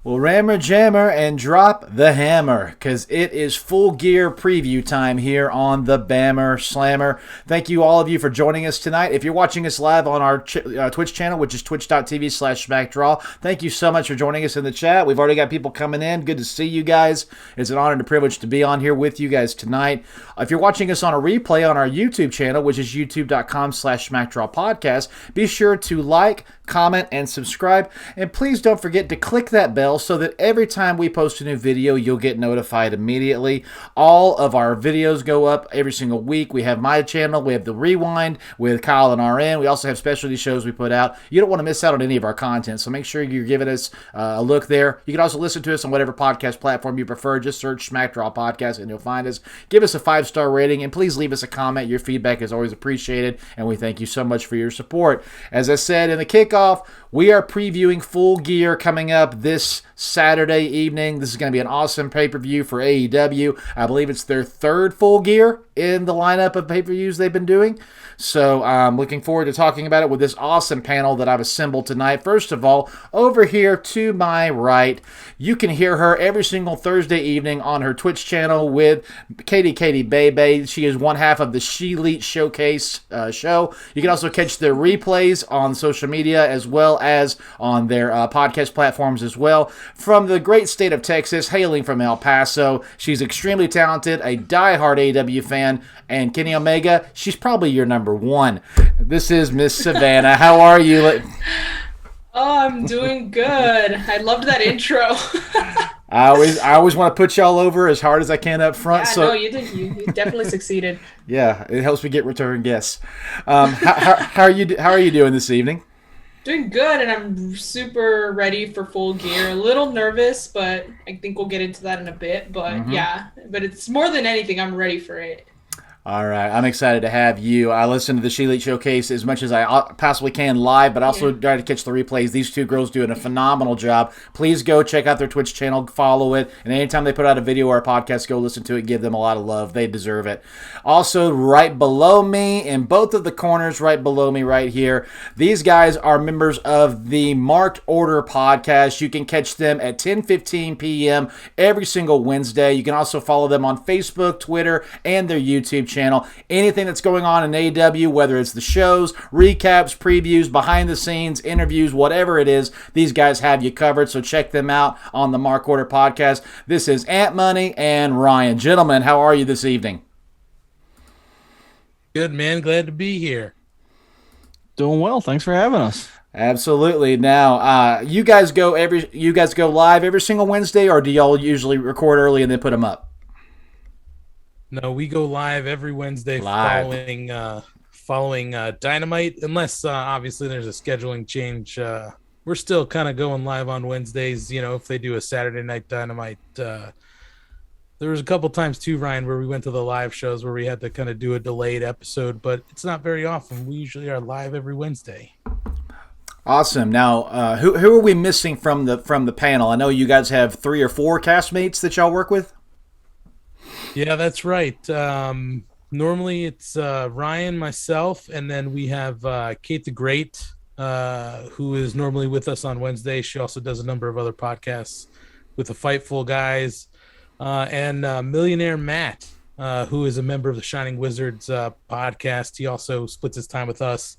Well, rammer, jammer, and drop the hammer, because it is Full Gear preview time here on the Bammer Slammer. Thank you, all of you, for joining us tonight. If you're watching us live on our Twitch channel, which is twitch.tv/SmackDraw, thank you so much for joining us in the chat. We've already got people coming in. Good to see you guys. It's an honor and a privilege to be on here with you guys tonight. If you're watching us on a replay on our YouTube channel, which is youtube.com/SmackDrawPodcast, be sure to like, comment, and subscribe. And please don't forget to click that bell so that every time we post a new video, you'll get notified immediately. All of our videos go up every single week. We have my channel. We have the Rewind with Kyle and RN. We also have specialty shows we put out. You don't want to miss out on any of our content, so make sure you're giving us a look there. You can also listen to us on whatever podcast platform you prefer. Just search SmackDraw Podcast and you'll find us. Give us a 5-star rating, and please leave us a comment. Your feedback is always appreciated, and we thank you so much for your support. As I said in the kickoff, we are previewing Full Gear coming up this Saturday evening. This is going to be an awesome pay-per-view for AEW. I believe it's their third Full Gear in the lineup of pay-per-views they've been doing. So I'm looking forward to talking about it with this awesome panel that I've assembled tonight. First of all, over here to my right, you can hear her every single Thursday evening on her Twitch channel with Katie Bebe. She is one half of the SheLite Showcase show. You can also catch their replays on social media as well as on their podcast platforms as well. From the great state of Texas, hailing from El Paso, she's extremely talented, a diehard AEW fan, and Kenny Omega, she's probably your number one. This is Miss Savannah. How are you? Oh, I'm doing good. I loved that intro. I always want to put y'all over as hard as I can up front. Yeah, so no, you did. You definitely succeeded. Yeah, it helps me get return guests. How are you doing this evening? Doing good, and I'm super ready for Full Gear. A little nervous, but I think we'll get into that in a bit. But yeah, but it's more than anything, I'm ready for it. All right, I'm excited to have you. I listen to the SheLite Showcase as much as I possibly can live, but also try to catch the replays. These two girls doing a phenomenal job. Please go check out their Twitch channel, follow it, and anytime they put out a video or a podcast, go listen to it. Give them a lot of love. They deserve it. Also, right below me, in both of the corners, right below me right here, these guys are members of the Marked Order podcast. You can catch them at 10:15 p.m. every single Wednesday. You can also follow them on Facebook, Twitter, and their YouTube channel. Anything that's going on in AEW, whether it's the shows, recaps, previews, behind the scenes, interviews, whatever it is, these guys have you covered, so check them out on the Mark Order podcast. This is AntMoney and Ryan. Gentlemen, how are you this evening? Good, man. Glad to be here. Doing well. Thanks for having us. Absolutely. Now, you guys go live every single Wednesday, or do y'all usually record early and then put them up? No, we go live every Wednesday following Dynamite, unless obviously there's a scheduling change. We're still kind of going live on Wednesdays. You know, if they do a Saturday night Dynamite, there was a couple times too, Ryan, where we went to the live shows where we had to kind of do a delayed episode, but it's not very often. We usually are live every Wednesday. Awesome. Now, who are we missing from the panel? I know you guys have 3 or 4 castmates that y'all work with. Yeah, that's right. Normally it's Ryan, myself, and then we have Kate the Great, who is normally with us on Wednesday. She also does a number of other podcasts with the Fightful guys. And Millionaire Matt, who is a member of the Shining Wizards podcast. He also splits his time with us.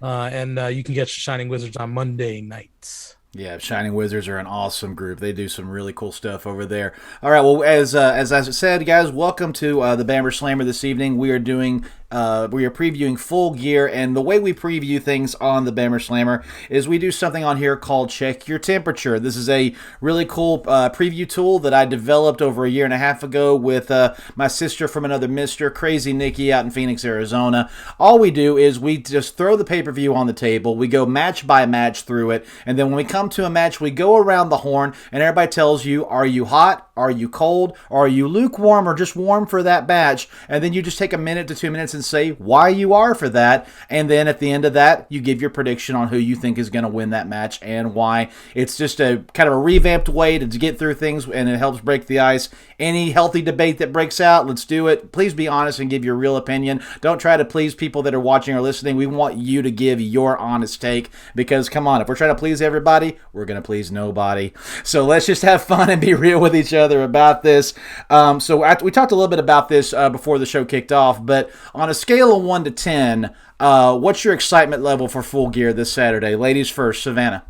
And you can get Shining Wizards on Monday nights. Yeah, Shining Wizards are an awesome group. They do some really cool stuff over there. All right, well, as I said, guys, welcome to the Bammer Slammer this evening. We are doing We are previewing Full Gear, and the way we preview things on the Bammer Slammer is we do something on here called Check Your Temperature. This is a really cool preview tool that I developed over a year and a half ago with my sister from another mister, Crazy Nikki, out in Phoenix, Arizona. All we do is we just throw the pay-per-view on the table, we go match by match through it, and then when we come to a match, we go around the horn, and everybody tells you, are you hot, are you cold, or are you lukewarm or just warm for that match? And then you just take a minute to 2 minutes and say why you are for that, and then at the end of that, you give your prediction on who you think is going to win that match and why. It's just a kind of a revamped way to get through things, and it helps break the ice. Any healthy debate that breaks out, let's do it. Please be honest and give your real opinion. Don't try to please people that are watching or listening. We want you to give your honest take, because come on, if we're trying to please everybody, we're going to please nobody. So let's just have fun and be real with each other about this. We talked a little bit about this before the show kicked off, but on a scale of 1 to 10, what's your excitement level for Full Gear this Saturday? Ladies first, Savannah.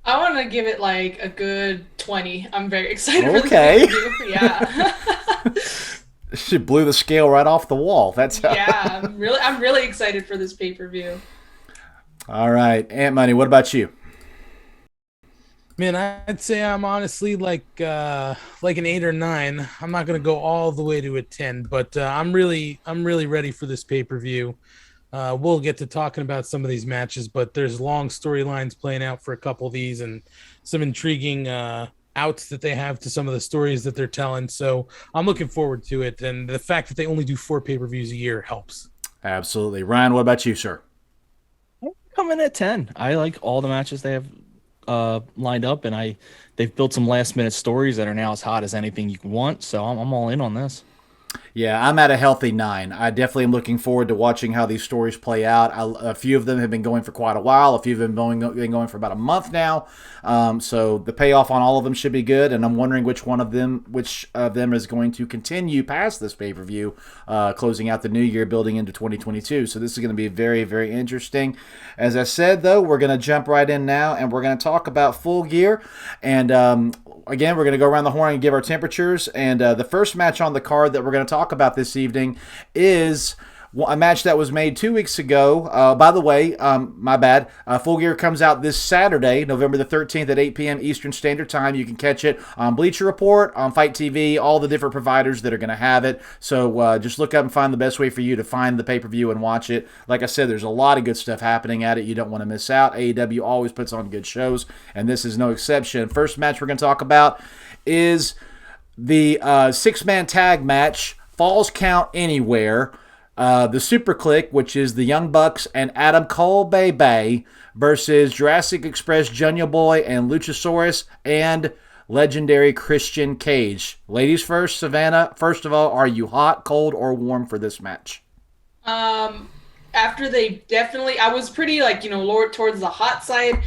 I want to give it like a good 20. I'm very excited for this Okay. pay-per-view. Yeah. She blew the scale right off the wall. That's how. Yeah, I'm really excited for this pay-per-view. All right, AntMoney, what about you? Man, I'd say I'm honestly like an 8 or 9. I'm not gonna go all the way to a 10, but I'm really ready for this pay-per-view. We'll get to talking about some of these matches, but there's long storylines playing out for a couple of these, and some intriguing outs that they have to some of the stories that they're telling. So I'm looking forward to it, and the fact that they only do 4 pay-per-views a year helps. Absolutely. Ryan, what about you, sir? I'm coming at 10. I like all the matches they have lined up, and they've built some last-minute stories that are now as hot as anything you can want, so I'm all in on this. Yeah, I'm at a healthy 9. I definitely am looking forward to watching how these stories play out. A few of them have been going for quite a while. A few of them have been going for about a month now. So the payoff on all of them should be good, and I'm wondering which of them is going to continue past this pay-per-view, closing out the new year, building into 2022. So this is going to be very, very interesting. As I said, though, we're going to jump right in now, and we're going to talk about Full Gear. And again, we're going to go around the horn and give our temperatures. And the first match on the card that we're going to talk about this evening is a match that was made 2 weeks ago. By the way, my bad. Full Gear comes out this Saturday, November the 13th at 8 p.m. Eastern Standard Time. You can catch it on Bleacher Report, on Fight TV, all the different providers that are going to have it. So just look up and find the best way for you to find the pay-per-view and watch it. Like I said, there's a lot of good stuff happening at it. You don't want to miss out. AEW always puts on good shows, and this is no exception. First match we're going to talk about is the 6-man tag match, Falls Count Anywhere. The Superkliq, which is the Young Bucks and Adam Cole Bay versus Jurassic Express, Junior Boy, and Luchasaurus, and legendary Christian Cage. Ladies first, Savannah, first of all, are you hot, cold, or warm for this match? After I was pretty lower towards the hot side,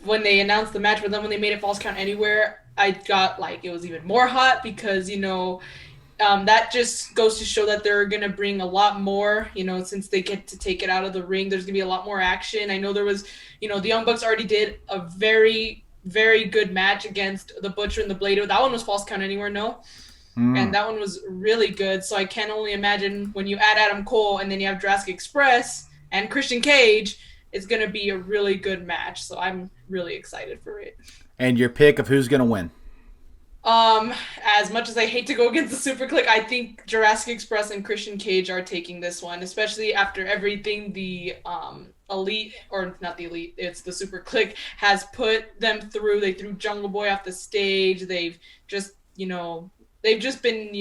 when they announced the match, but then when they made it Falls Count Anywhere, I got it was even more hot because, that just goes to show that they're going to bring a lot more, since they get to take it out of the ring. There's going to be a lot more action. I know there was, the Young Bucks already did a very, very good match against the Butcher and the Blade. That one was Falls Count Anywhere, no? And that one was really good. So I can only imagine when you add Adam Cole and then you have Jurassic Express and Christian Cage, it's going to be a really good match. So I'm really excited for it. And your pick of who's going to win? As much as I hate to go against the Superkliq, I think Jurassic Express and Christian Cage are taking this one, especially after everything the Elite, or not the Elite, it's the Superkliq, has put them through. They threw Jungle Boy off the stage. They've just, been,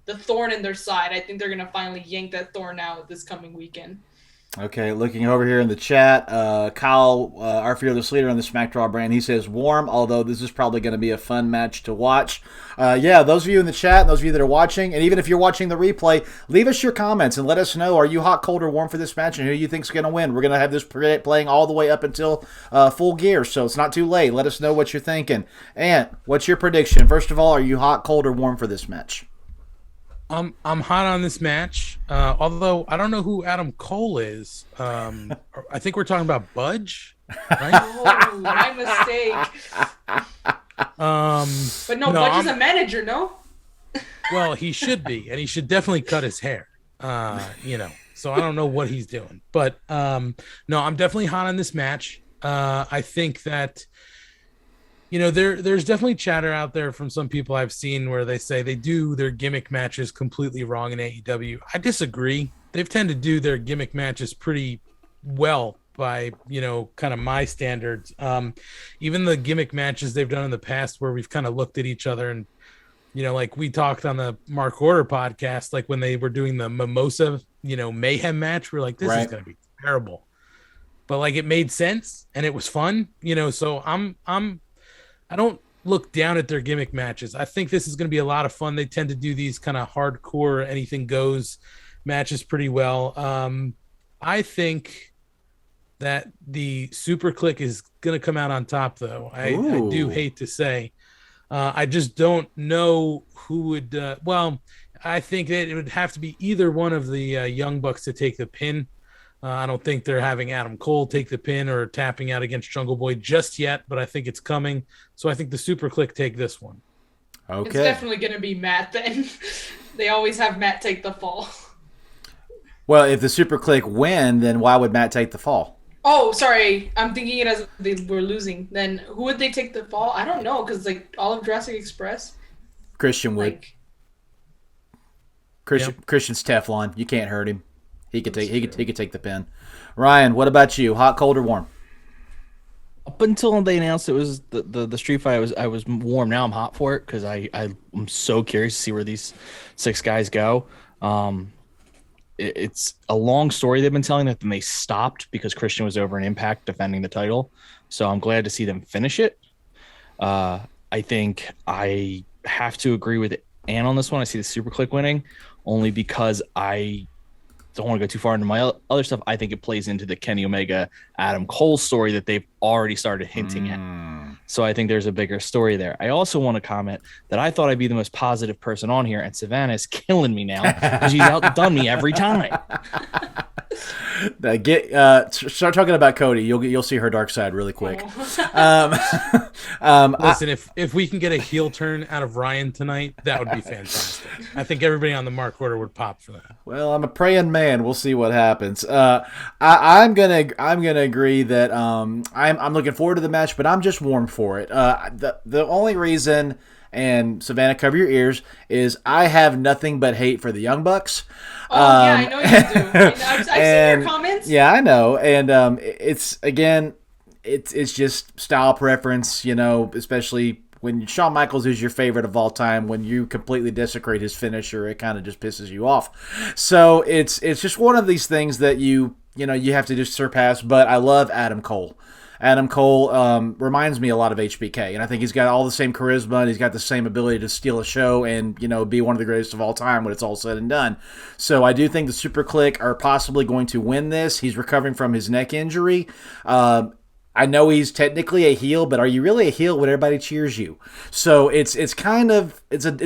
the thorn in their side. I think they're going to finally yank that thorn out this coming weekend. Okay, looking over here in the chat, Kyle, our fearless leader on the SmackDraw brand, he says warm, although this is probably going to be a fun match to watch. Yeah, those of you in the chat, those of you that are watching, and even if you're watching the replay, leave us your comments and let us know, are you hot, cold, or warm for this match, and who you think's going to win? We're going to have this playing all the way up until Full Gear, so it's not too late. Let us know what you're thinking. And what's your prediction? First of all, are you hot, cold, or warm for this match? I'm hot on this match, although I don't know who Adam Cole is. I think we're talking about Budge, right? Oh, my mistake. But no, Budge is a manager, no? Well, he should be, and he should definitely cut his hair. So I don't know what he's doing. But no, I'm definitely hot on this match. I think that, there's definitely chatter out there from some people I've seen where they say they do their gimmick matches completely wrong in AEW. I disagree. They've tended to do their gimmick matches pretty well by, kind of my standards. Even the gimmick matches they've done in the past where we've kind of looked at each other and, like we talked on the Mark Order podcast, like when they were doing the Mimosa, Mayhem match, we're like, this is going to be terrible. But like it made sense and it was fun, so I don't look down at their gimmick matches. I think this is going to be a lot of fun. They tend to do these kind of hardcore anything goes matches pretty well. I think that the Superkliq is going to come out on top, though. I do hate to say. I just don't know who would. I think that it would have to be either one of the Young Bucks to take the pin. I don't think they're having Adam Cole take the pin or tapping out against Jungle Boy just yet, but I think it's coming. So I think the Superkliq take this one. Okay. It's definitely going to be Matt then. They always have Matt take the fall. Well, if the Superkliq win, then why would Matt take the fall? Oh, sorry. I'm thinking it as they were losing. Then who would they take the fall? I don't know, because all of Jurassic Express. Christian would. Christian's Teflon. You can't hurt him. He could take the pin. Ryan, what about you? Hot, cold, or warm? Up until they announced it was the street fight, I was warm. Now I'm hot for it because I'm so curious to see where these 6 guys go. It's a long story they've been telling that they stopped because Christian was over in Impact defending the title. So I'm glad to see them finish it. I think I have to agree with Ann on this one. I see the Superkliq winning only because I don't want to go too far into my other stuff. I think it plays into the Kenny Omega, Adam Cole story that they've already started hinting at. So I think there's a bigger story there. I also want to comment that I thought I'd be the most positive person on here, and Savannah is killing me now because she's outdone me every time. Start talking about Cody. You'll see her dark side really quick. Listen, if we can get a heel turn out of Ryan tonight, that would be fantastic. I think everybody on the Mark Order would pop for that. Well, I'm a praying man. We'll see what happens. I'm gonna agree that I'm looking forward to the match, but I'm just warm for it. The only reason, and Savannah, cover your ears, is I have nothing but hate for the Young Bucks. Oh, yeah, I know you do. I've seen your comments. Yeah, I know. And it's just style preference, especially when Shawn Michaels is your favorite of all time. When you completely desecrate his finisher, it kind of just pisses you off. So it's just one of these things that you have to just surpass. But I love Adam Cole. Adam Cole reminds me a lot of HBK, and I think he's got all the same charisma, and he's got the same ability to steal a show and, be one of the greatest of all time when it's all said and done. So I do think the Superkliq are possibly going to win this. He's recovering from his neck injury. I know he's technically a heel, but are you really a heel when everybody cheers you? So it's an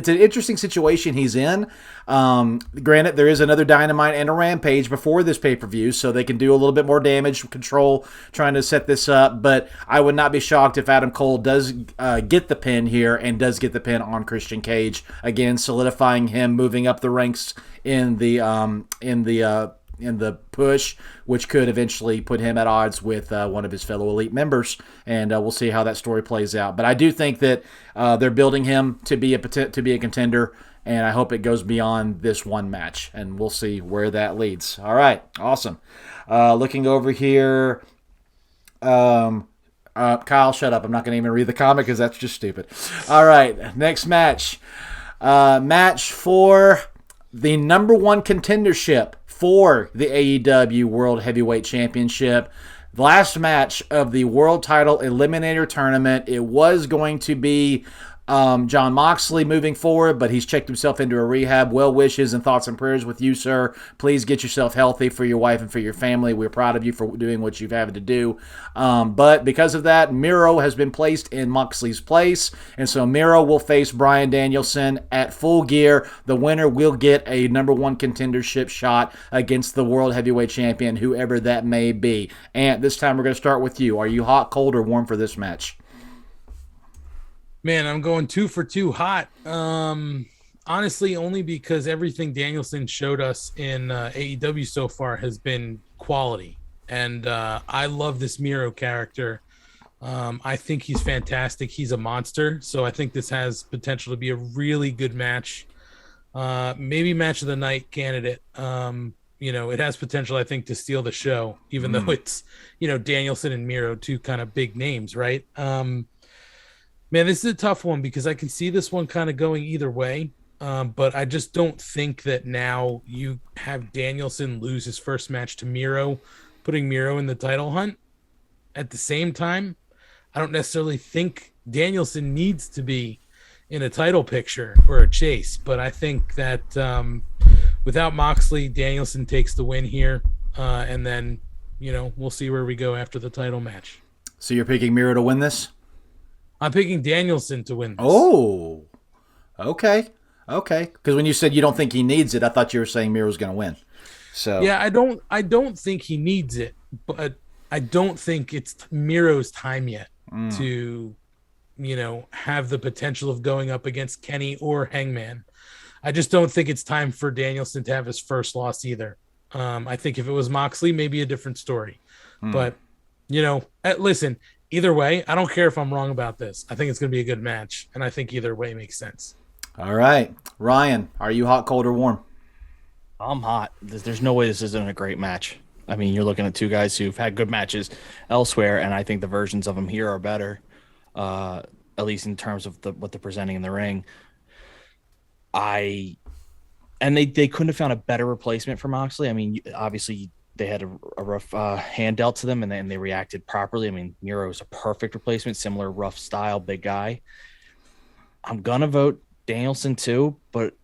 interesting situation he's in. Granted, there is another Dynamite and a Rampage before this pay-per-view, so they can do a little bit more damage control trying to set this up. But I would not be shocked if Adam Cole does get the pin here and does get the pin on Christian Cage, again solidifying him moving up the ranks in the push, which could eventually put him at odds with one of his fellow Elite members, and we'll see how that story plays out. But I do think that they're building him to be a contender, and I hope it goes beyond this one match, and we'll see where that leads. All right, awesome. Looking over here, Kyle, shut up. I'm not going to even read the comment because that's just stupid. All right, next match. Match for the number 1 contendership for the AEW World Heavyweight Championship. The last match of the World Title Eliminator Tournament. It was going to be Jon Moxley moving forward, but he's checked himself into a rehab. Well wishes and thoughts and prayers with you, sir. Please get yourself healthy for your wife and for your family. We're proud of you for doing what you've had to do. But because of that, Miro has been placed in Moxley's place, and so Miro will face Bryan Danielson at Full Gear. The winner will get a number 1 contendership shot against the World Heavyweight Champion, whoever that may be. And this time we're going to start with you. Are you hot, cold, or warm for this match? Man, I'm going 2 for 2 hot. I'm honestly only because everything Danielson showed us in AEW so far has been quality. And I love this Miro character. I think he's fantastic. He's a monster. So I think this has potential to be a really good match. Maybe match of the night candidate. It has potential, I think, to steal the show, even though it's, Danielson and Miro, two kind of big names, right? Man, this is a tough one because I can see this one kind of going either way. But I just don't think that now you have Danielson lose his first match to Miro, putting Miro in the title hunt. At the same time, I don't necessarily think Danielson needs to be in a title picture or a chase, but I think that without Moxley, Danielson takes the win here, and then we'll see where we go after the title match. So you're picking Miro to win this? I'm picking Danielson to win this. Oh, okay. Because when you said you don't think he needs it, I thought you were saying Miro's going to win. So yeah, I don't think he needs it, but I don't think it's Miro's time yet to have the potential of going up against Kenny or Hangman. I just don't think it's time for Danielson to have his first loss either. I think if it was Moxley, maybe a different story. But, listen, either way, I don't care if I'm wrong about this. I think it's going to be a good match, and I think either way makes sense. All right. Ryan, are you hot, cold, or warm? I'm hot. There's no way this isn't a great match. I mean, you're looking at two guys who've had good matches elsewhere, and I think the versions of them here are better, at least in terms of what they're presenting in the ring. They couldn't have found a better replacement for Moxley. I mean, obviously they had a rough hand dealt to them, and then they reacted properly. I mean, Miro is a perfect replacement, similar rough style, big guy. I'm gonna vote Danielson too, but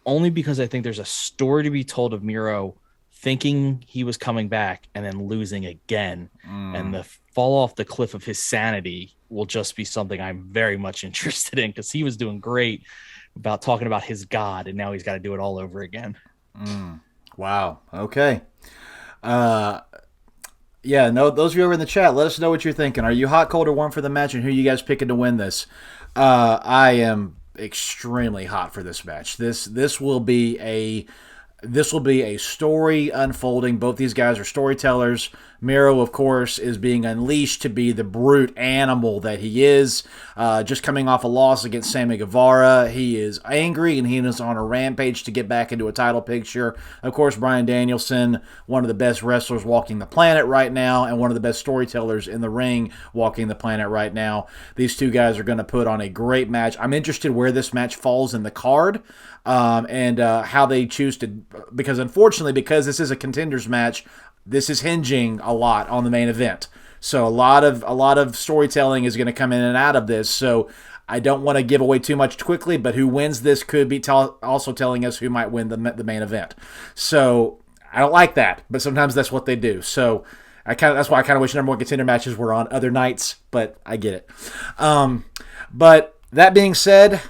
only because I think there's a story to be told of Miro thinking he was coming back and then losing again, and the fall off the cliff of his sanity will just be something I'm very much interested in, because he was doing great about talking about his God, and now he's got to do it all over again. Wow. Okay. Yeah, no, those of you over in the chat, let us know what you're thinking. Are you hot, cold, or warm for the match, and who are you guys picking to win this? I am extremely hot for this match. This will be a story unfolding. Both these guys are storytellers. Miro, of course, is being unleashed to be the brute animal that he is. Just coming off a loss against Sammy Guevara, he is angry and he is on a rampage to get back into a title picture. Of course, Bryan Danielson, one of the best wrestlers walking the planet right now, and one of the best storytellers in the ring walking the planet right now. These two guys are going to put on a great match. I'm interested where this match falls in the card. And how they choose to, because unfortunately, because this is a contenders match, this is hinging a lot on the main event. So a lot of storytelling is going to come in and out of this. So I don't want to give away too much quickly, but who wins this could be also telling us who might win the main event. So I don't like that, but sometimes that's what they do. So that's why I kind of wish number one contender matches were on other nights, but I get it. But that being said,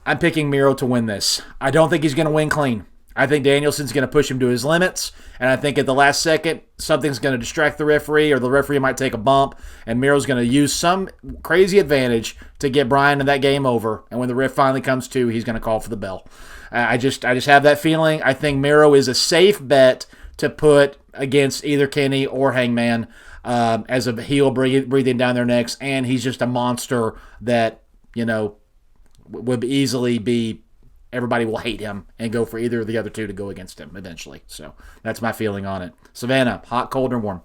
I'm picking Miro to win this. I don't think he's going to win clean. I think Danielson's going to push him to his limits, and I think at the last second, something's going to distract the referee, or the referee might take a bump, and Miro's going to use some crazy advantage to get Bryan in that game over, and when the ref finally comes to, he's going to call for the bell. I just have that feeling. I think Miro is a safe bet to put against either Kenny or Hangman as a heel breathing down their necks, and he's just a monster that, would easily be, everybody will hate him and go for either of the other two to go against him eventually. So that's my feeling on it. Savannah, hot, cold, or warm?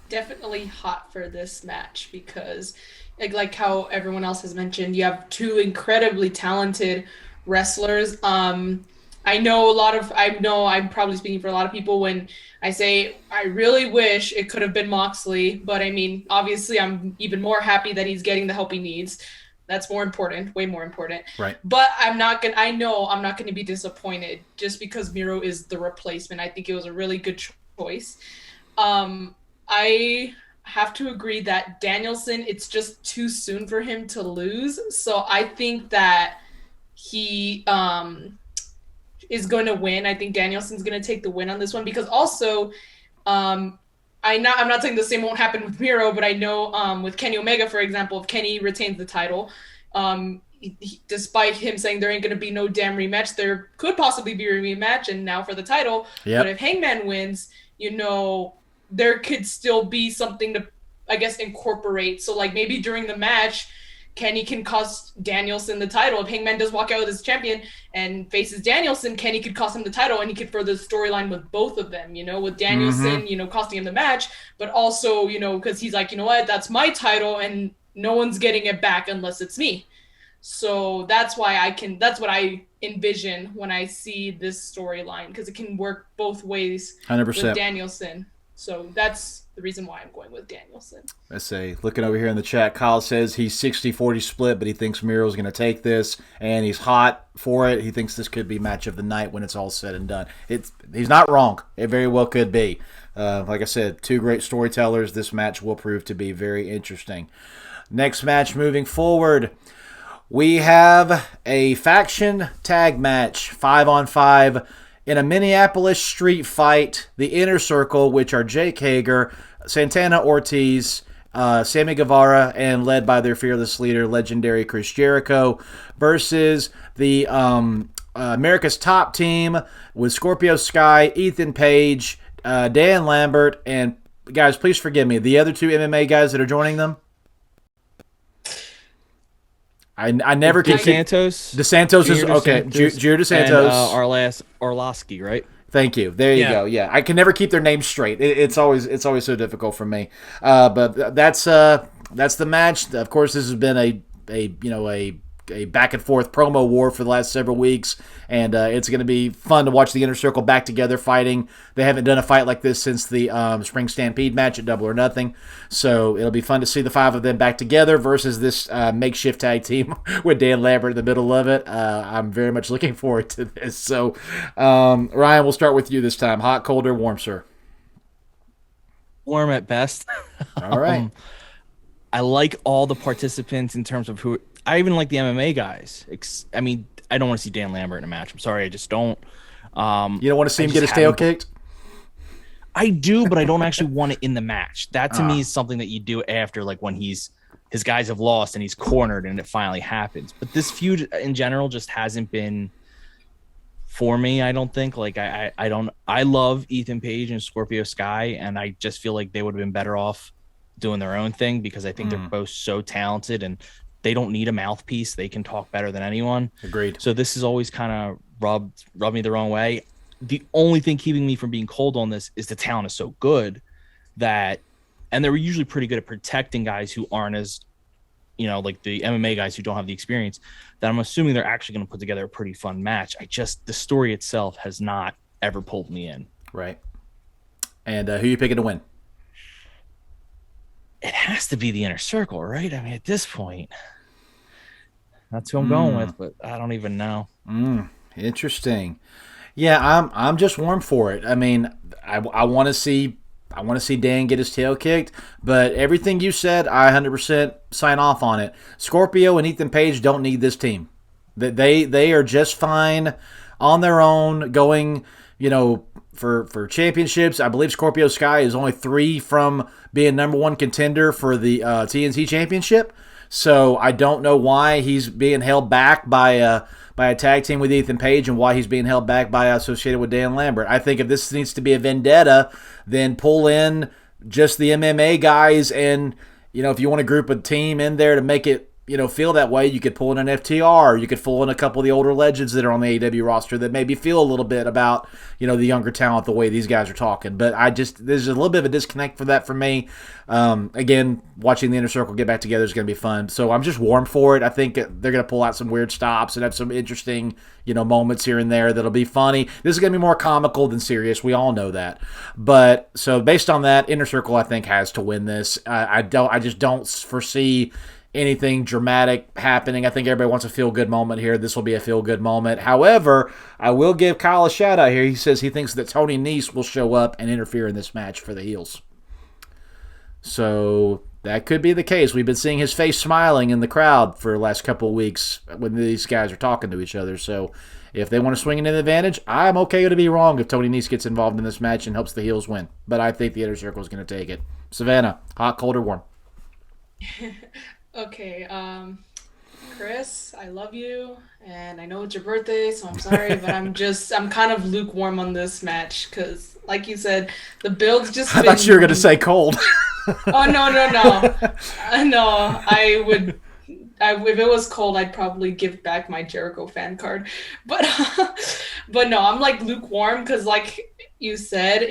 Definitely hot for this match because, like how everyone else has mentioned, you have two incredibly talented wrestlers. I'm probably speaking for a lot of people when I say I really wish it could have been Moxley, but I mean, obviously I'm even more happy that he's getting the help he needs. That's more important, way more important. Right. But I know I'm not going to be disappointed just because Miro is the replacement. I think it was a really good choice. I have to agree that Danielson, it's just too soon for him to lose. So I think that he is going to win. I think Danielson's going to take the win on this one because also I'm not saying the same won't happen with Miro, but I know with Kenny Omega, for example, if Kenny retains the title, despite him saying there ain't going to be no damn rematch, there could possibly be a rematch, and now for the title. Yep. But if Hangman wins, there could still be something to, I guess, incorporate. So, like, maybe during the match, Kenny can cost Danielson the title. If Hangman does walk out as champion and faces Danielson, Kenny could cost him the title, and he could further the storyline with both of them, with Danielson, costing him the match, but also, because he's like, you know what, that's my title, and no one's getting it back unless it's me. So that's what I envision when I see this storyline, because it can work both ways 100%. with Danielson. So that's the reason why I'm going with Danielson. Let's see. Looking over here in the chat, Kyle says he's 60-40 split, but he thinks Miro's going to take this, and he's hot for it. He thinks this could be match of the night when it's all said and done. He's not wrong. It very well could be. Like I said, two great storytellers. This match will prove to be very interesting. Next match moving forward, we have a faction tag match, 5-on-5, in a Minneapolis street fight. The Inner Circle, which are Jake Hager, Santana Ortiz, Sammy Guevara, and led by their fearless leader, legendary Chris Jericho, versus the America's Top Team with Scorpio Sky, Ethan Page, Dan Lambert, and guys, please forgive me, the other two MMA guys that are joining them. I never can keep DeSantos. DeSantos is okay. Drew DeSantos. And Orlowski, right? Thank you. There you go. Yeah, I can never keep their names straight. It's always so difficult for me. But that's the match. Of course, this has been a back and forth promo war for the last several weeks, and it's going to be fun to watch the Inner Circle back together fighting. They haven't done a fight like this since the Spring Stampede match at Double or Nothing, so it'll be fun to see the five of them back together versus this makeshift tag team with Dan Lambert in the middle of it. I'm very much looking forward to this. So, Ryan, we'll start with you this time. Hot, cold, or warm, sir? Warm at best. All right. I like all the participants in terms of who. I even like the MMA guys. I mean, I don't want to see Dan Lambert in a match. I'm sorry, I just don't. You don't want to see him get his tail kicked? I do, but I don't actually want it in the match. That to me is something that you do after, like when his guys have lost and he's cornered and it finally happens. But this feud in general just hasn't been for me. I don't think. Like I love Ethan Page and Scorpio Sky, and I just feel like they would have been better off doing their own thing because I think they're both so talented and they don't need a mouthpiece. They can talk better than anyone. Agreed. So this is always kind of rubbed me the wrong way. The only thing keeping me from being cold on this is the talent is so good that, and they were usually pretty good at protecting guys who aren't as, like the MMA guys who don't have the experience, that I'm assuming they're actually going to put together a pretty fun match. The story itself has not ever pulled me in. Right. And who are you picking to win? It has to be the Inner Circle, right? I mean, at this point, that's who I'm going with, but I don't even know. Interesting. Yeah, I'm just warm for it. I mean, I want to see Dan get his tail kicked, but everything you said, I 100% sign off on it. Scorpio and Ethan Page don't need this team. They are just fine on their own, going, for championships. I believe Scorpio Sky is only 3 from being number 1 contender for the TNT championship. So I don't know why he's being held back by a tag team with Ethan Page and why he's being held back by associated with Dan Lambert. I think if this needs to be a vendetta, then pull in just the MMA guys, and if you want to group a team in there to make it feel that way, you could pull in an FTR. You could pull in a couple of the older legends that are on the AEW roster that maybe feel a little bit about, the younger talent, the way these guys are talking. But there's a little bit of a disconnect for that for me. Again, watching the Inner Circle get back together is going to be fun. So I'm just warm for it. I think they're going to pull out some weird stops and have some interesting, moments here and there that'll be funny. This is going to be more comical than serious. We all know that. But so based on that, Inner Circle, I think, has to win this. I just don't foresee anything dramatic happening. I think everybody wants a feel-good moment here. This will be a feel-good moment. However, I will give Kyle a shout-out here. He says he thinks that Tony Nese will show up and interfere in this match for the heels. So that could be the case. We've been seeing his face smiling in the crowd for the last couple of weeks when these guys are talking to each other. So if they want to swing an advantage, I'm okay to be wrong if Tony Nese gets involved in this match and helps the heels win. But I think the Inner Circle is going to take it. Savannah, hot, cold, or warm? Okay, Chris, I love you, and I know it's your birthday, so I'm sorry, but I'm kind of lukewarm on this match because, like you said, the build's just. I thought you were gonna say cold. Oh no! No, I would. If it was cold, I'd probably give back my Jericho fan card, but no, I'm like lukewarm because, like you said,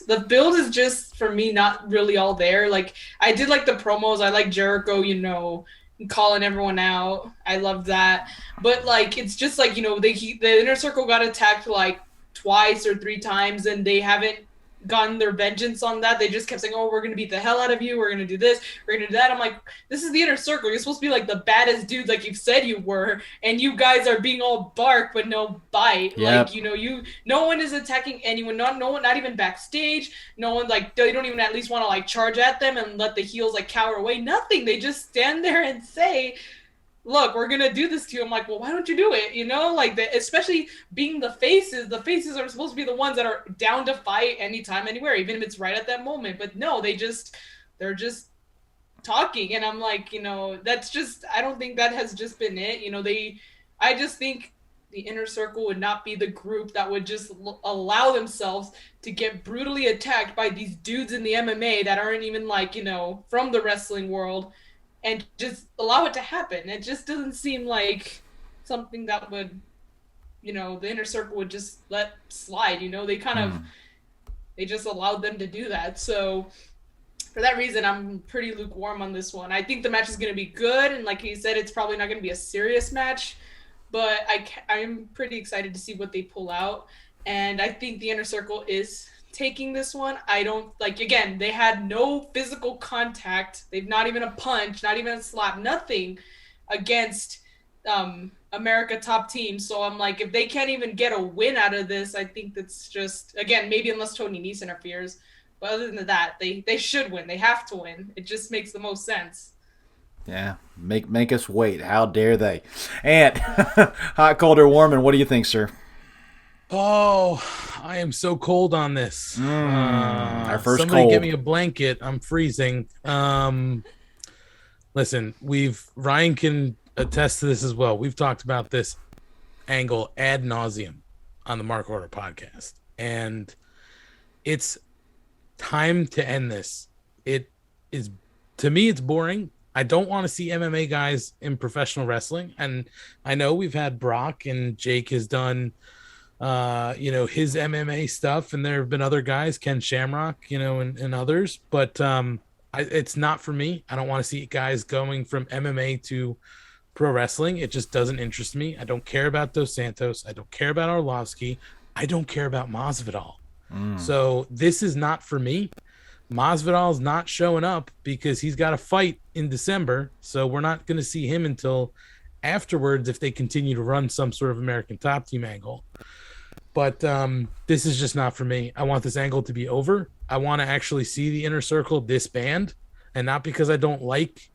the build is just for me not really all there. Like I did like the promos, I like Jericho, calling everyone out. I love that, but like it's just like the Inner Circle got attacked like twice or three times, and they haven't gotten their vengeance on that. They just kept saying, "Oh, we're gonna beat the hell out of you. We're gonna do this. We're gonna do that." I'm like, this is the Inner Circle. You're supposed to be like the baddest dudes, like you said you were, and you guys are being all bark but no bite. Yep. Like no one is attacking anyone. No one, not even backstage. No one like they don't even at least want to like charge at them and let the heels like cower away. Nothing. They just stand there and say, look, we're gonna do this to you. I'm like, well, why don't you do it? Like especially being the faces are supposed to be the ones that are down to fight anytime, anywhere, even if it's right at that moment. But no, they're just talking, and I'm like, that's just, I don't think that has just been it. I just think the Inner Circle would not be the group that would just allow themselves to get brutally attacked by these dudes in the MMA that aren't even like, from the wrestling world, and just allow it to happen. It just doesn't seem like something that would, the Inner Circle would just let slide. They kind of, they just allowed them to do that. So for that reason, I'm pretty lukewarm on this one. I think the match is going to be good, and like he said, it's probably not going to be a serious match, but I'm pretty excited to see what they pull out. And I think the Inner Circle is taking this one. I don't again, they had no physical contact. They've not even a punch, not even a slap, nothing against America Top Team. So I'm like, if they can't even get a win out of this, I think that's just, again, maybe unless Tony Nese interferes, but other than that, they should win. They have to win. It just makes the most sense. Yeah, make us wait. How dare they? And hot, cold, or warm, and what do you think, sir? Oh, I am so cold on this. Our first somebody cold. Give me a blanket. I'm freezing. Listen, Ryan can attest to this as well. We've talked about this angle ad nauseum on the Mark Order podcast, and it's time to end this. It is, to me, it's boring. I don't want to see MMA guys in professional wrestling, and I know we've had Brock and Jake has done his MMA stuff, and there have been other guys, Ken Shamrock, and others, but it's not for me. I don't want to see guys going from MMA to pro wrestling. It just doesn't interest me. I don't care about Dos Santos. I don't care about Arlovsky. I don't care about Masvidal. So this is not for me. Masvidal's not showing up because he's got a fight in December, so we're not going to see him until afterwards if they continue to run some sort of American Top Team angle. But this is just not for me. I want this angle to be over. I want to actually see the Inner Circle disband, and not because I don't like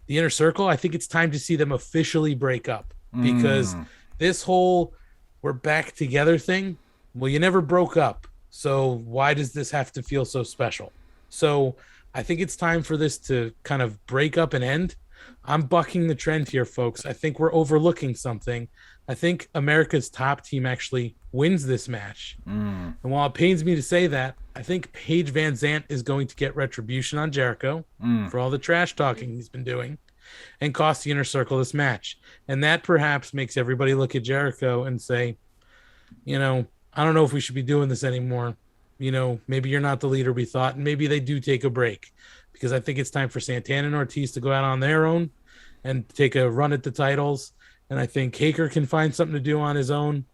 the Inner Circle. I think it's time to see them officially break up, because this whole we're back together thing, well, you never broke up. So why does this have to feel so special? So I think it's time for this to kind of break up and end. I'm bucking the trend here, folks. I think we're overlooking something. I think America's Top Team actually wins this match. And while it pains me to say that, I think Paige Van Zant is going to get retribution on Jericho for all the trash talking he's been doing and cost the Inner Circle this match. And that perhaps makes everybody look at Jericho and say, I don't know if we should be doing this anymore. Maybe you're not the leader we thought, and maybe they do take a break, because I think it's time for Santana and Ortiz to go out on their own and take a run at the titles. And I think Haker can find something to do on his own.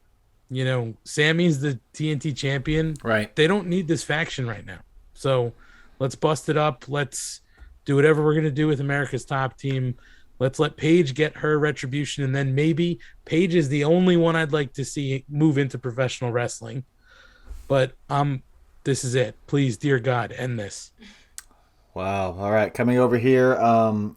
Sammy's the TNT champion. Right. They don't need this faction right now. So let's bust it up. Let's do whatever we're going to do with America's Top Team. Let's let Paige get her retribution. And then maybe Paige is the only one I'd like to see move into professional wrestling. But this is it. Please, dear God, end this. Wow. All right. Coming over here,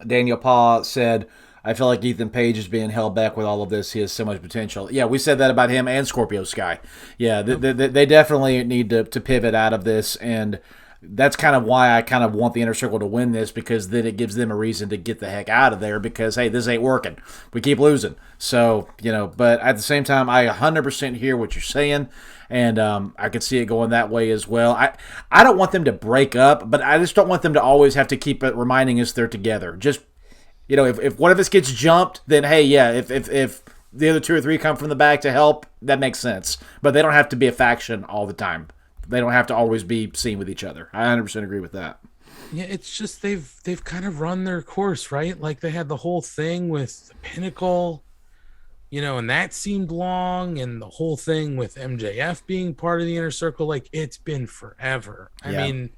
Daniel Paw said, I feel like Ethan Page is being held back with all of this. He has so much potential. Yeah, we said that about him and Scorpio Sky. Yeah, they definitely need to pivot out of this. And that's kind of why I kind of want the Inner Circle to win this, because then it gives them a reason to get the heck out of there because, hey, this ain't working. We keep losing. So, but at the same time, I 100% hear what you're saying, and I could see it going that way as well. I don't want them to break up, but I just don't want them to always have to keep it reminding us they're together. Just, if one of us gets jumped, then, hey, yeah, if the other 2 or 3 come from the back to help, that makes sense. But they don't have to be a faction all the time. They don't have to always be seen with each other. I 100% agree with that. Yeah, it's just they've kind of run their course, right? Like they had the whole thing with the Pinnacle, and that seemed long, and the whole thing with MJF being part of the Inner Circle, like it's been forever. I mean,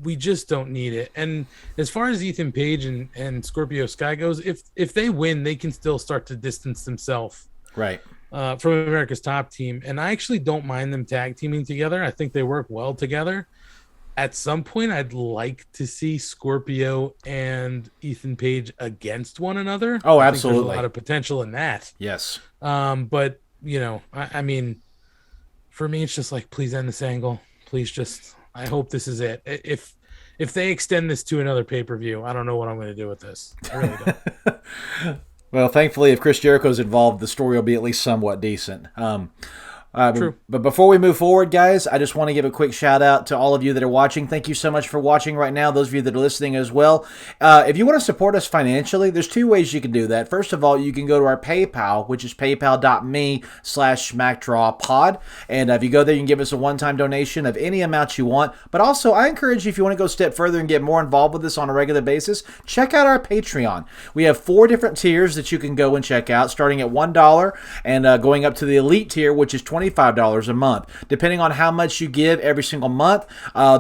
we just don't need it. And as far as Ethan Page and Scorpio Sky goes, if they win, they can still start to distance themselves right from America's Top Team. And I actually don't mind them tag teaming together. I think they work well together. At some point, I'd like to see Scorpio and Ethan Page against one another. Oh, I absolutely. think there's a lot of potential in that. Yes. But, I mean, for me, it's just like, please end this angle. Please just, I hope this is it. If they extend this to another pay-per-view, I don't know what I'm going to do with this. I really don't. Well, thankfully, if Chris Jericho's involved, the story will be at least somewhat decent. True. But before we move forward, guys, I just want to give a quick shout out to all of you that are watching. Thank you so much for watching right now, those of you that are listening as well. If you want to support us financially, there's 2 ways you can do that. First of all, you can go to our PayPal, which is paypal.me/SmackDrawPod. And if you go there, you can give us a one-time donation of any amount you want. But also, I encourage you, if you want to go a step further and get more involved with us on a regular basis, check out our Patreon. We have 4 different tiers that you can go and check out, starting at $1 and going up to the Elite tier, which is $25 a month. Depending on how much you give every single month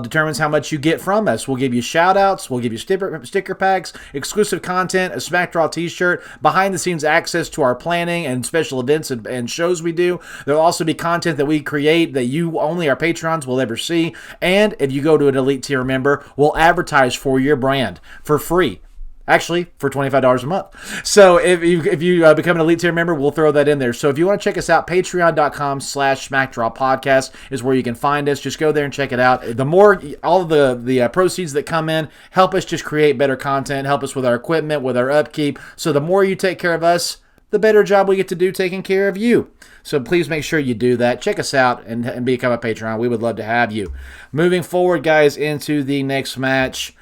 determines how much you get from us. We'll give you shout outs, we'll give you sticker packs, exclusive content, a SmackDraw t-shirt, behind the scenes access to our planning and special events and shows we do. There'll also be content that we create that you only our Patrons will ever see. And if you go to an Elite tier member, we'll advertise for your brand for free. Actually, for $25 a month. So if you become an Elite tier member, we'll throw that in there. So if you want to check us out, patreon.com/SmackDrawPodcast is where you can find us. Just go there and check it out. The more, all of the proceeds that come in help us just create better content, help us with our equipment, with our upkeep. So the more you take care of us, the better job we get to do taking care of you. So please make sure you do that. Check us out and become a Patreon. We would love to have you. Moving forward, guys, into the next match.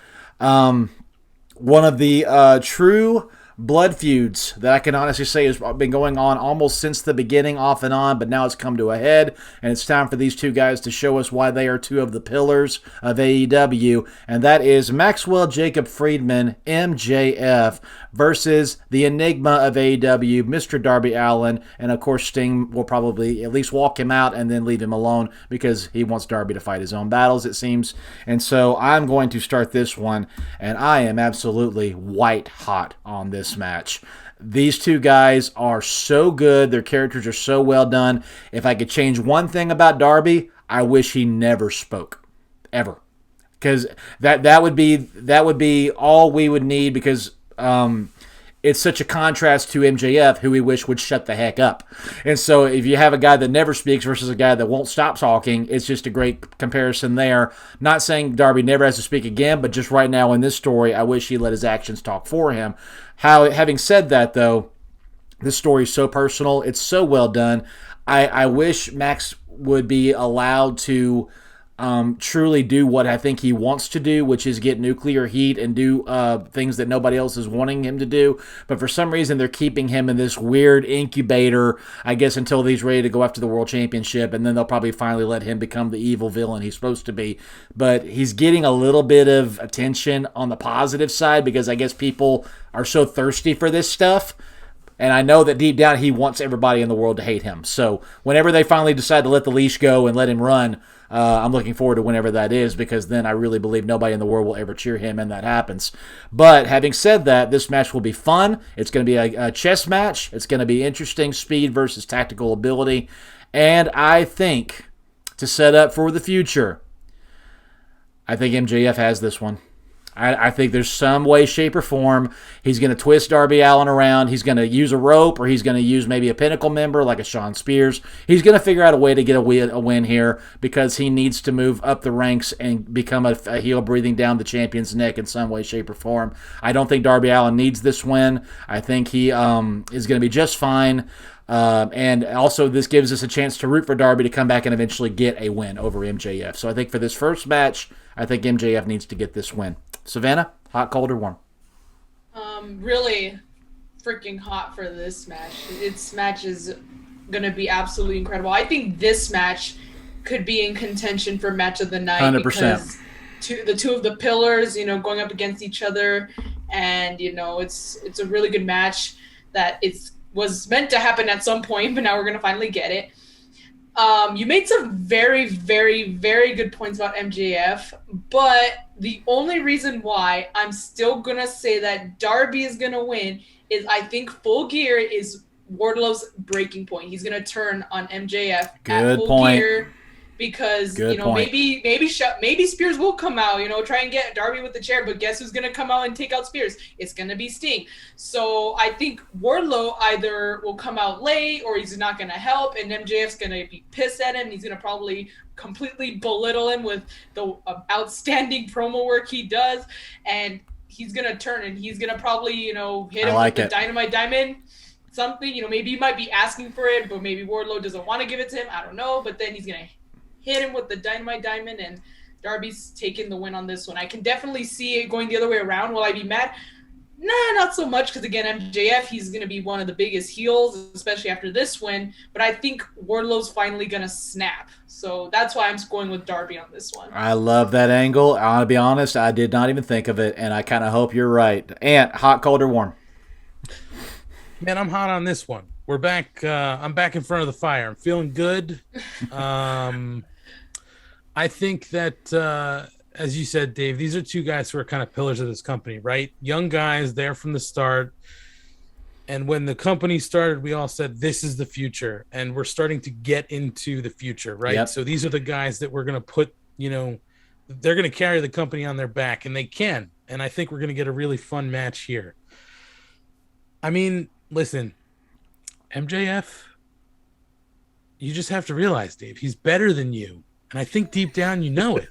One of the true blood feuds that I can honestly say has been going on almost since the beginning, off and on, but now it's come to a head, and it's time for these 2 guys to show us why they are 2 of the pillars of AEW, and that is Maxwell Jacob Friedman, MJF, versus the enigma of AEW, Mr. Darby Allin, and of course Sting will probably at least walk him out and then leave him alone because he wants Darby to fight his own battles, it seems. And so I'm going to start this one, and I am absolutely white hot on this match. These 2 guys are so good. Their characters are so well done. If I could change one thing about Darby, I wish he never spoke. Ever. Because that would be all we would need, because it's such a contrast to MJF, who we wish would shut the heck up. And so if you have a guy that never speaks versus a guy that won't stop talking, it's just a great comparison there. Not saying Darby never has to speak again, but just right now in this story, I wish he let his actions talk for him. Having said that, though, this story is so personal. It's so well done. I wish Max would be allowed to truly do what I think he wants to do, which is get nuclear heat and do things that nobody else is wanting him to do. But for some reason, they're keeping him in this weird incubator, I guess, until he's ready to go after the World Championship, and then they'll probably finally let him become the evil villain he's supposed to be. But he's getting a little bit of attention on the positive side because I guess people are so thirsty for this stuff. And I know that deep down he wants everybody in the world to hate him. So whenever they finally decide to let the leash go and let him run, I'm looking forward to whenever that is, because then I really believe nobody in the world will ever cheer him, and that happens. But having said that, this match will be fun. It's going to be a chess match. It's going to be interesting, speed versus tactical ability. And I think, to set up for the future, I think MJF has this one. I think there's some way, shape, or form he's going to twist Darby Allin around. He's going to use a rope, or he's going to use maybe a Pinnacle member like a Shawn Spears. He's going to figure out a way to get a win here because he needs to move up the ranks and become a heel breathing down the champion's neck in some way, shape, or form. I don't think Darby Allin needs this win. I think he is going to be just fine. And also, this gives us a chance to root for Darby to come back and eventually get a win over MJF. So I think for this first match, I think MJF needs to get this win. Savannah, hot, cold, or warm? Really freaking hot for this match. This match is going to be absolutely incredible. I think this match could be in contention for match of the night 100%. because the two of the pillars, going up against each other, and it's a really good match that was meant to happen at some point, but now we're going to finally get it. You made some very, very, very good points about MJF, but the only reason why I'm still going to say that Darby is going to win is I think Full Gear is Wardlow's breaking point. He's going to turn on MJF at Full Gear because, maybe Spears will come out, try and get Darby with the chair, but guess who's going to come out and take out Spears? It's going to be Sting. So I think Wardlow either will come out late or he's not going to help, and MJF's going to be pissed at him. He's going to probably completely belittle him with the outstanding promo work he does, and he's going to turn and he's going to probably, hit him with the Dynamite Diamond. Something, maybe he might be asking for it, but maybe Wardlow doesn't want to give it to him. I don't know, but then he's going to hit him with the Dynamite Diamond, and Darby's taking the win on this one. I can definitely see it going the other way around. Will I be mad? Nah, not so much, because again, MJF, he's going to be one of the biggest heels, especially after this win, but I think Wardlow's finally going to snap. So that's why I'm going with Darby on this one. I love that angle. I'll be honest, I did not even think of it, and I kind of hope you're right. Ant, hot, cold, or warm? Man, I'm hot on this one. We're back. I'm back in front of the fire. I'm feeling good. I think that, as you said, Dave, these are two guys who are kind of pillars of this company, right? Young guys there from the start. And when the company started, we all said, this is the future. And we're starting to get into the future, right? Yep. So these are the guys that we're going to put, they're going to carry the company on their back, and they can. And I think we're going to get a really fun match here. I mean, listen, MJF, you just have to realize, Dave, he's better than you. And I think deep down you know it.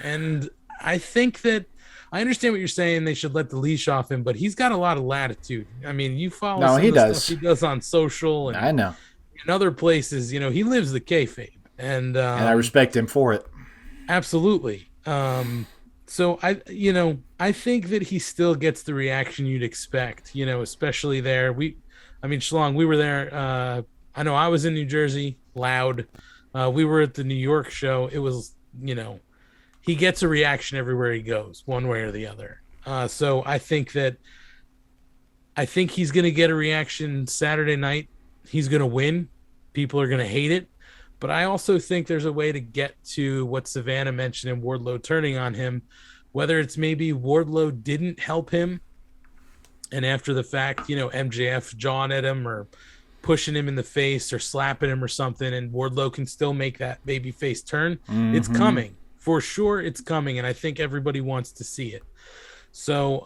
And I think that I understand what you're saying. They should let the leash off him, but he's got a lot of latitude. I mean, you follow some of the stuff he does on social and I know in other places. He lives the kayfabe, and I respect him for it. Absolutely. So I think that he still gets the reaction you'd expect. Especially there. Shalong, we were there. I know I was in New Jersey, loud. We were at the New York show. It was, he gets a reaction everywhere he goes, one way or the other. So I think he's going to get a reaction Saturday night. He's going to win. People are going to hate it. But I also think there's a way to get to what Savannah mentioned in Wardlow turning on him, whether it's maybe Wardlow didn't help him, and after the fact, MJF jawing at him or pushing him in the face or slapping him or something, and Wardlow can still make that baby face turn. Mm-hmm. It's coming. For sure it's coming, and I think everybody wants to see it. So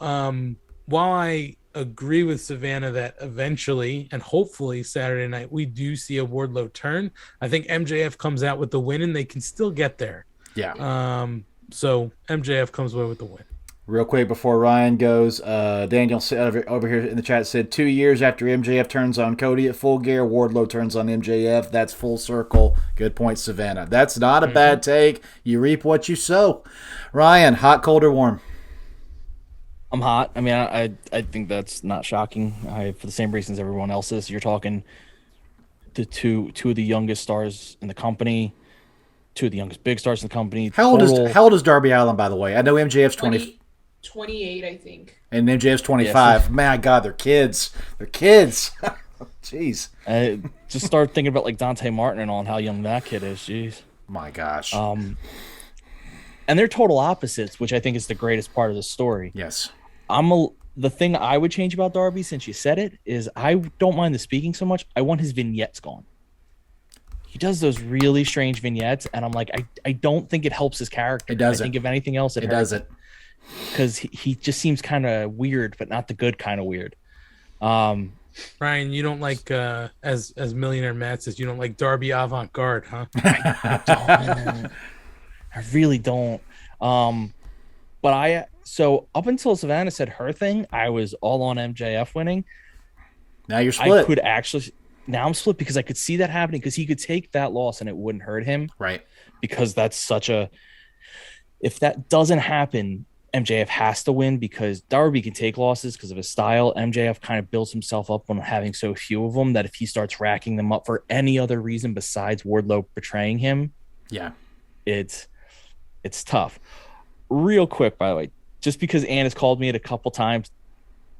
while I agree with Savannah that eventually and hopefully Saturday night we do see a Wardlow turn, I think MJF comes out with the win, and they can still get there. Yeah. So MJF comes away with the win. Real quick before Ryan goes, Daniel over here in the chat said 2 years after MJF turns on Cody at Full Gear, Wardlow turns on MJF. That's full circle. Good point, Savannah. That's not a bad take. You reap what you sow. Ryan, hot, cold, or warm? I'm hot. I mean, I think that's not shocking. For the same reasons everyone else is. You're talking the two of the youngest stars in the company, two of the youngest big stars in the company. How old is Darby Allin, by the way? I know MJF's 28, I think. And MJF's 25. Yes. Man, God, they're kids. They're kids. Jeez. Just start thinking about like Dante Martin and all, and how young that kid is. Jeez. My gosh. And they're total opposites, which I think is the greatest part of the story. Yes. The thing I would change about Darby, since you said it, is I don't mind the speaking so much. I want his vignettes gone. he does those really strange vignettes, and I'm like, I don't think it helps his character. It doesn't. I think if anything else, it doesn't. Because he just seems kind of weird, but not the good kind of weird. Brian, you don't like as Millionaire Matt says, you don't like Darby Avant-Garde, huh? I really don't. But so up until Savannah said her thing, I was all on MJF winning. Now you're split. Now I'm split because I could see that happening, because he could take that loss and it wouldn't hurt him. Right. Because that's if that doesn't happen, MJF has to win, because Darby can take losses because of his style. MJF kind of builds himself up on having so few of them that if he starts racking them up for any other reason besides Wardlow betraying him, it's tough. Real quick, by the way, just because Ann has called me it a couple times,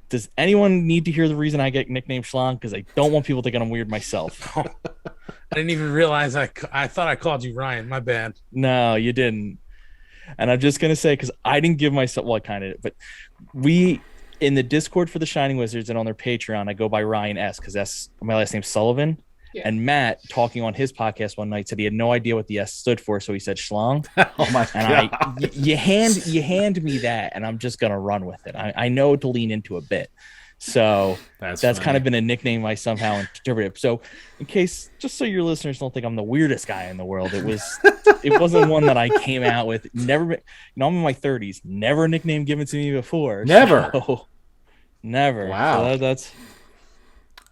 does anyone need to hear the reason I get nicknamed Schlong? Because I don't want people thinking I'm weird myself. I didn't even realize I thought I called you Ryan. My bad. No, you didn't. And I'm just going to say, because I didn't give myself, well, I kind of did, but we, in the Discord for the Shining Wizards and on their Patreon, I go by Ryan S, because that's my last name's Sullivan. Yeah. And Matt, talking on his podcast one night, said he had no idea what the S stood for, so he said Schlong. Oh my God. You hand me that, and I'm just gonna run with it. I know to lean into a bit, so that's kind of been a nickname I somehow interpreted. So, in case, just so your listeners don't think I'm the weirdest guy in the world, it wasn't one that I came out with. Never, I'm in my 30s. Never a nickname given to me before. Never. So, never. Wow. So that's.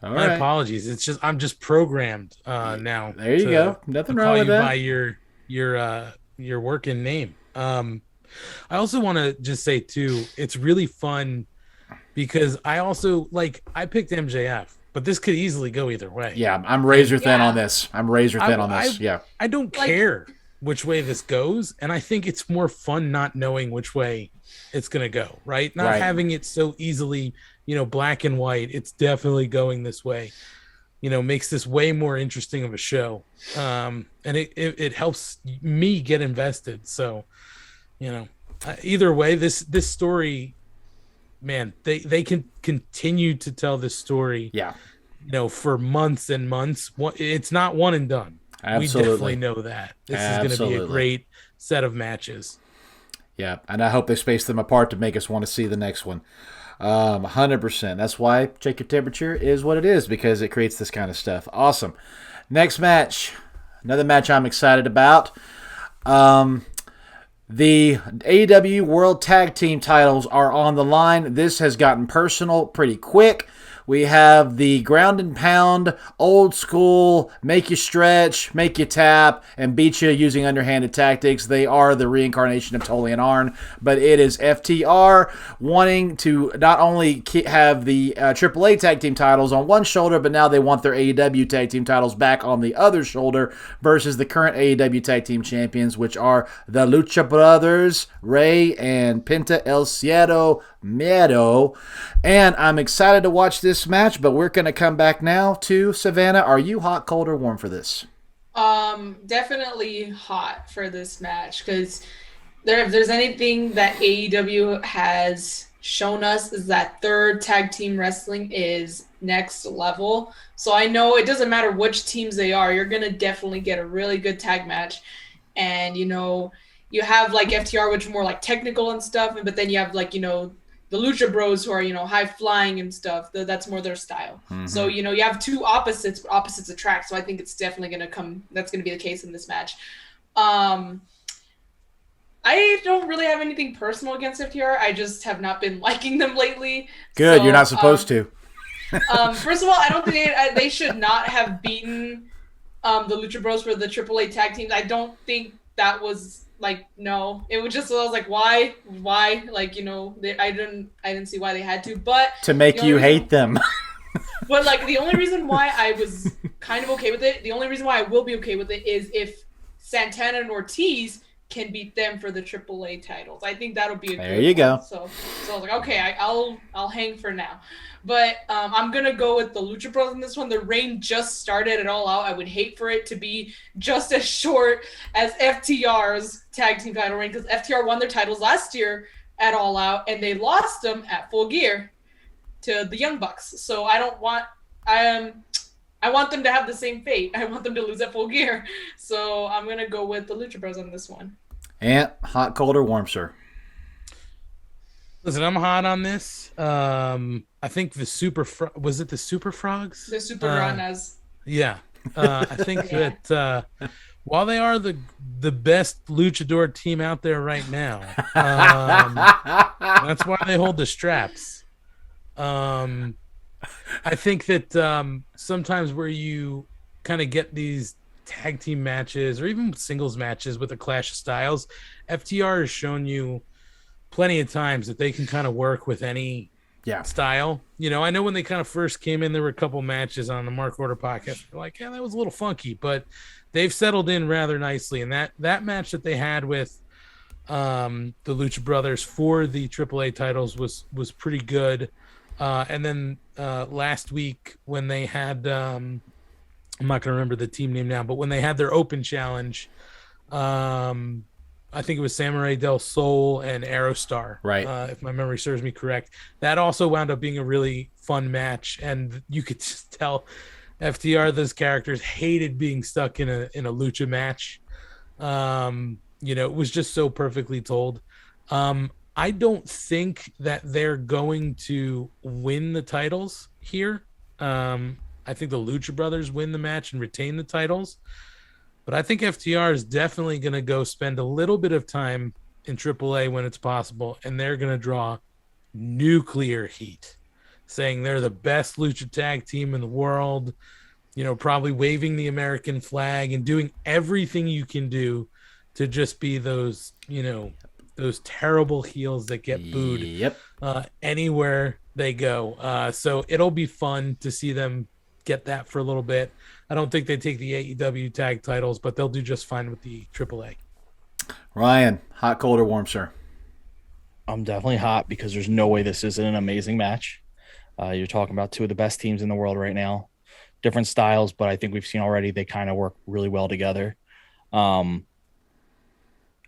My apologies. It's just I'm just programmed now. There you go. Nothing wrong with that. By your working name. I also want to just say too, it's really fun because I also I picked MJF, but this could easily go either way. Yeah, I'm razor thin on this. Yeah. I don't care which way this goes, and I think it's more fun not knowing which way it's gonna go. Right? Not having it so easily. Black and white, it's definitely going this way, makes this way more interesting of a show. And it helps me get invested. So, either way, this story, man, they can continue to tell this story, for months and months. It's not one and done. Absolutely. We definitely know that. This is going to be a great set of matches. Yeah. And I hope they space them apart to make us want to see the next one. 100%. That's why Check Your Temperature is what it is, because it creates this kind of stuff. Awesome. Next match. Another match I'm excited about. The AEW World Tag Team titles are on the line. This has gotten personal pretty quick. We have the ground and pound, old school, make you stretch, make you tap, and beat you using underhanded tactics. They are the reincarnation of Tully and Arn, but it is FTR wanting to not only have the AAA tag team titles on one shoulder, but now they want their AEW tag team titles back on the other shoulder versus the current AEW tag team champions, which are the Lucha Brothers, Rey and Penta El Cielo Miedo. And I'm excited to watch this match, but we're going to come back now to Savannah. Are you hot, cold, or warm for this? Definitely hot for this match, because if there's anything that AEW has shown us is that third tag team wrestling is next level. So I know it doesn't matter which teams they are, you're going to definitely get a really good tag match. And, you have FTR, which are more technical and stuff, but then you have the Lucha Bros who are, high flying and stuff. That's more their style. Mm-hmm. So, you have two opposites attract. So I think it's definitely that's going to be the case in this match. I don't really have anything personal against FTR. I just have not been liking them lately. Good. So, you're not supposed to. First of all, I don't think they should not have beaten the Lucha Bros for the AAA tag teams. I don't think that was no, it was just, I was why, I didn't see why they had to, but to make you hate them. But the only reason why I was kind of okay with it, the only reason why I will be okay with it is if Santana and Ortiz can beat them for the AAA titles. I think that'll be a there you go. So I was okay, I'll hang for now. But I'm going to go with the Lucha Bros in this one. The reign just started at All Out. I would hate for it to be just as short as FTR's tag team title reign, because FTR won their titles last year at All Out, and they lost them at Full Gear to the Young Bucks. So I don't want I want them to have the same fate. I want them to lose at Full Gear. So I'm going to go with the Lucha Bros on this one. And hot, cold, or warm, sir? Listen, I'm hot on this. I think the was it the Super Frogs? The Super Ranas. Yeah. I think that while they are the best luchador team out there right now, that's why they hold the straps. I think that sometimes where you kind of get these tag team matches or even singles matches with a clash of styles, FTR has shown you plenty of times that they can kind of work with any style. You know, I know when they kind of first came in, there were a couple matches on the Mark Order podcast. They're like, yeah, that was a little funky, but they've settled in rather nicely. And that match that they had with the Lucha Brothers for the AAA titles was pretty good. And then last week when they had, I'm not going to remember the team name now, but when they had their open challenge, I think it was Samurai del Sol and Aerostar, right? If my memory serves me correct. That also wound up being a really fun match, and you could just tell FTR, those characters, hated being stuck in a lucha match. You know, it was just so perfectly told. I don't think that they're going to win the titles here. I think the Lucha Brothers win the match and retain the titles. But I think FTR is definitely going to go spend a little bit of time in AAA when it's possible, and they're going to draw nuclear heat, saying they're the best lucha tag team in the world, you know, probably waving the American flag and doing everything you can do to just be those, you know, those terrible heels that get booed anywhere they go. So it'll be fun to see them get that for a little bit. I don't think they take the AEW tag titles, but they'll do just fine with the AAA. Ryan, hot, cold, or warm, sir? I'm definitely hot because there's no way this isn't an amazing match. You're talking about two of the best teams in the world right now. Different styles, but I think we've seen already they kind of work really well together. I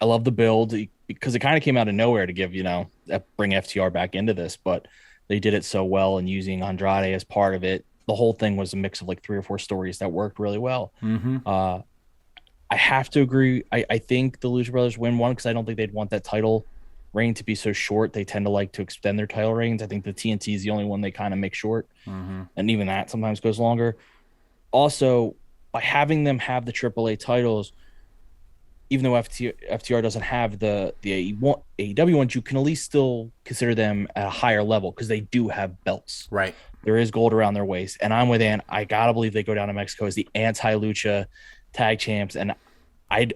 love the build because it kind of came out of nowhere to give, you know, bring FTR back into this, but they did it so well, and using Andrade as part of it. The whole thing was a mix of like 3 or 4 stories that worked really well. Mm-hmm. I have to agree. I think the Lucha Brothers win one because I don't think they'd want that title reign to be so short. They tend to like to extend their title reigns. I think the TNT is the only one they kind of make short. Mm-hmm. And even that sometimes goes longer. Also, by having them have the AAA titles, even though FTR doesn't have the AEW ones, you can at least still consider them at a higher level because they do have belts. Right. There is gold around their waist. And I'm with Ant. I got to believe they go down to Mexico as the anti-lucha tag champs. And I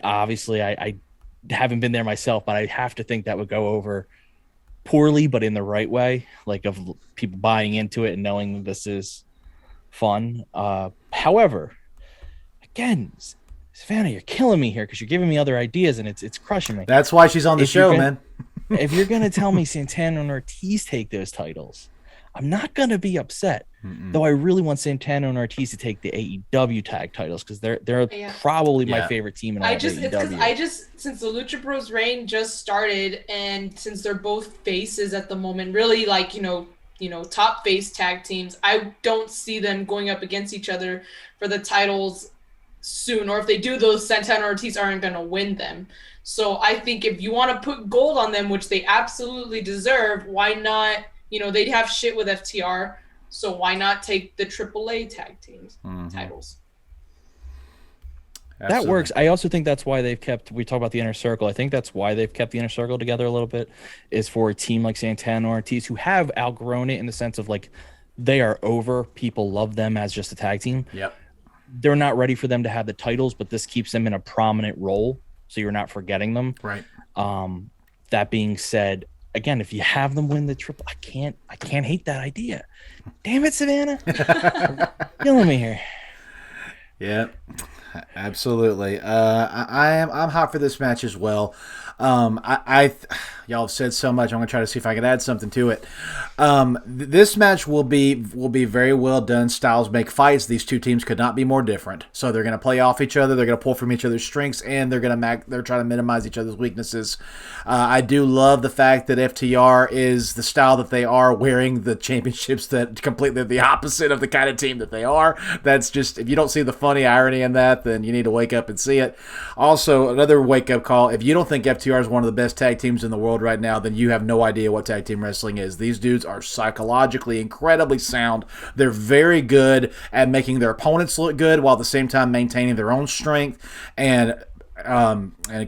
haven't been there myself, but I have to think that would go over poorly, but in the right way, like of people buying into it and knowing that this is fun. However, again, Savannah, you're killing me here because you're giving me other ideas and it's crushing me. That's why she's on the show, man. If you're going to tell me Santana and Ortiz take those titles, I'm not going to be upset. Though I really want Santana and Ortiz to take the AEW tag titles because they're probably my favorite team in all AEW. Since the Lucha Bros reign just started, and since they're both faces at the moment, really like, you know, top face tag teams, I don't see them going up against each other for the titles soon, or if they do, those Santana and Ortiz aren't going to win them. So I think if you want to put gold on them, which they absolutely deserve, why not? You know, they'd have shit with FTR, so why not take the AAA tag teams titles? Absolutely. That works. I also think that's why they've kept, we talk about the Inner Circle, I think that's why they've kept the Inner Circle together a little bit, is for a team like Santana or Ortiz who have outgrown it in the sense of like they are over. People love them as just a tag team. Yep. They're not ready for them to have the titles, but this keeps them in a prominent role, so you're not forgetting them. Right. That being said, again, if you have them win the triple, I can't hate that idea. Damn it, Savannah. Killing me here. Yeah. Absolutely. I'm hot for this match as well. Y'all have said so much. I'm gonna try to see if I can add something to it. This match will be very well done. Styles make fights. These two teams could not be more different. So they're gonna play off each other. They're gonna pull from each other's strengths, and they're trying to minimize each other's weaknesses. I do love the fact that FTR is the style that they are, wearing the championships that completely the opposite of the kind of team that they are. That's just, if you don't see the funny irony in that, then you need to wake up and see it. Also, another wake up call: if you don't think FTR is one of the best tag teams in the world right now, then you have no idea what tag team wrestling is. These dudes are psychologically incredibly sound. They're very good at making their opponents look good while at the same time maintaining their own strength. And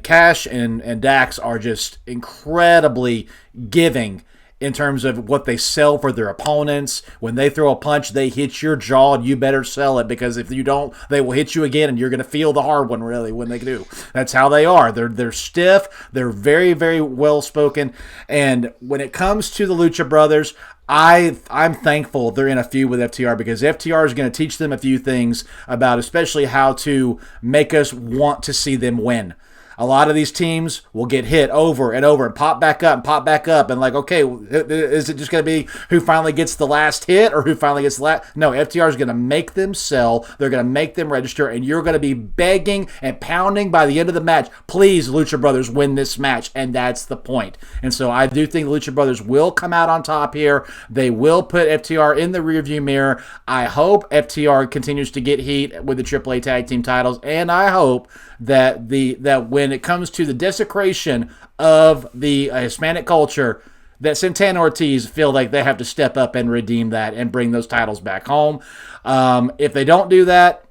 Cash and Dax are just incredibly giving in terms of what they sell for their opponents. When they throw a punch, they hit your jaw, and you better sell it, because if you don't, they will hit you again, and you're going to feel the hard one, really, when they do. That's how they are. They're stiff. They're very, very well-spoken. And when it comes to the Lucha Brothers, I'm thankful they're in a feud with FTR, because FTR is going to teach them a few things about especially how to make us want to see them win. A lot of these teams will get hit over and over and pop back up, and like, okay, is it just going to be who finally gets the last hit or who finally gets the last? No, FTR is going to make them sell. They're going to make them register, and you're going to be begging and pounding by the end of the match, please, Lucha Brothers, win this match, and that's the point. And so I do think the Lucha Brothers will come out on top here. They will put FTR in the rearview mirror. I hope FTR continues to get heat with the AAA Tag Team titles, and I hope that when it comes to the desecration of the Hispanic culture, that Santana Ortiz feel like they have to step up and redeem that and bring those titles back home. If they don't do that,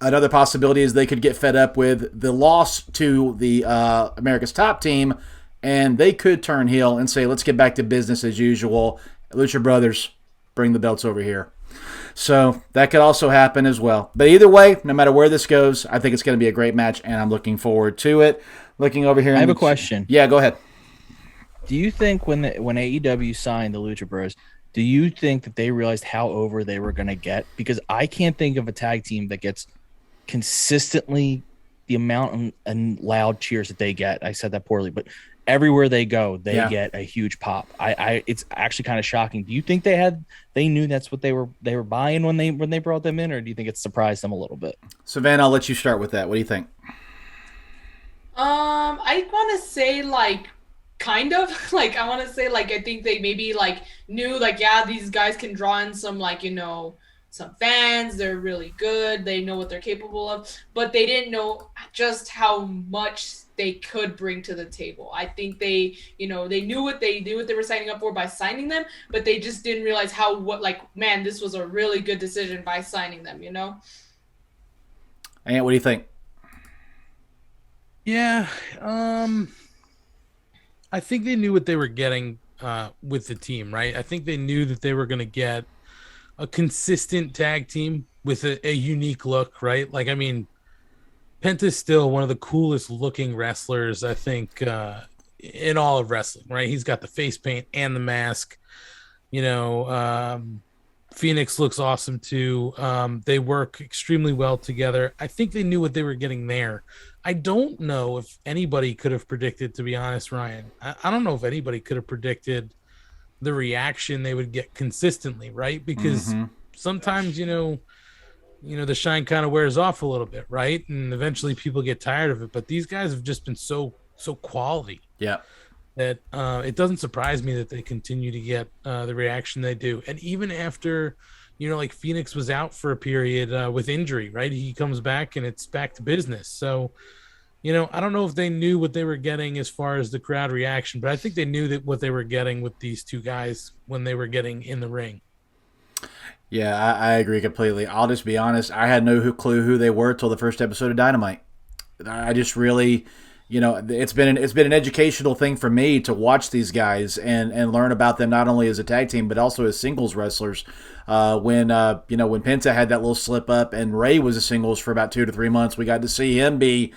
another possibility is they could get fed up with the loss to the America's Top Team, and they could turn heel and say, let's get back to business as usual. Lucha Brothers, bring the belts over here. So that could also happen as well. But either way, no matter where this goes, I think it's going to be a great match, and I'm looking forward to it. Looking over here. I have a question. Yeah, go ahead. Do you think when AEW signed the Lucha Bros, do you think that they realized how over they were going to get? Because I can't think of a tag team that gets consistently the amount and loud cheers that they get. I said that poorly, but everywhere they go, they get a huge pop. It's actually kind of shocking. Do you think they knew that's what they were buying when they brought them in, or do you think it surprised them a little bit? Savannah, I'll let you start with that. What do you think? I want to say kind of I want to say I think they maybe knew these guys can draw in some some fans. They're really good. They know what they're capable of, but they didn't know just how much they could bring to the table. I think they knew what they were signing up for by signing them, but they just didn't realize this was a really good decision by signing them, And what do you think? Yeah, I think they knew what they were getting with the team, right? I think they knew that they were going to get a consistent tag team with a unique look, right? Penta's still one of the coolest looking wrestlers, I think, in all of wrestling, right? He's got the face paint and the mask. Phoenix looks awesome too. They work extremely well together. I think they knew what they were getting there. I don't know if anybody could have predicted, to be honest, Ryan. I don't know if anybody could have predicted the reaction they would get consistently, right? Because sometimes, the shine kind of wears off a little bit, right? And eventually people get tired of it. But these guys have just been so quality. Yeah. That it doesn't surprise me that they continue to get the reaction they do. And even after, Phoenix was out for a period with injury, right? He comes back and it's back to business. So, I don't know if they knew what they were getting as far as the crowd reaction, but I think they knew that what they were getting with these two guys when they were getting in the ring. Yeah, I agree completely. I'll just be honest. I had no clue who they were till the first episode of Dynamite. I just really, it's been an educational thing for me to watch these guys and learn about them not only as a tag team but also as singles wrestlers. When Penta had that little slip up and Ray was a singles for about 2 to 3 months, we got to see him be,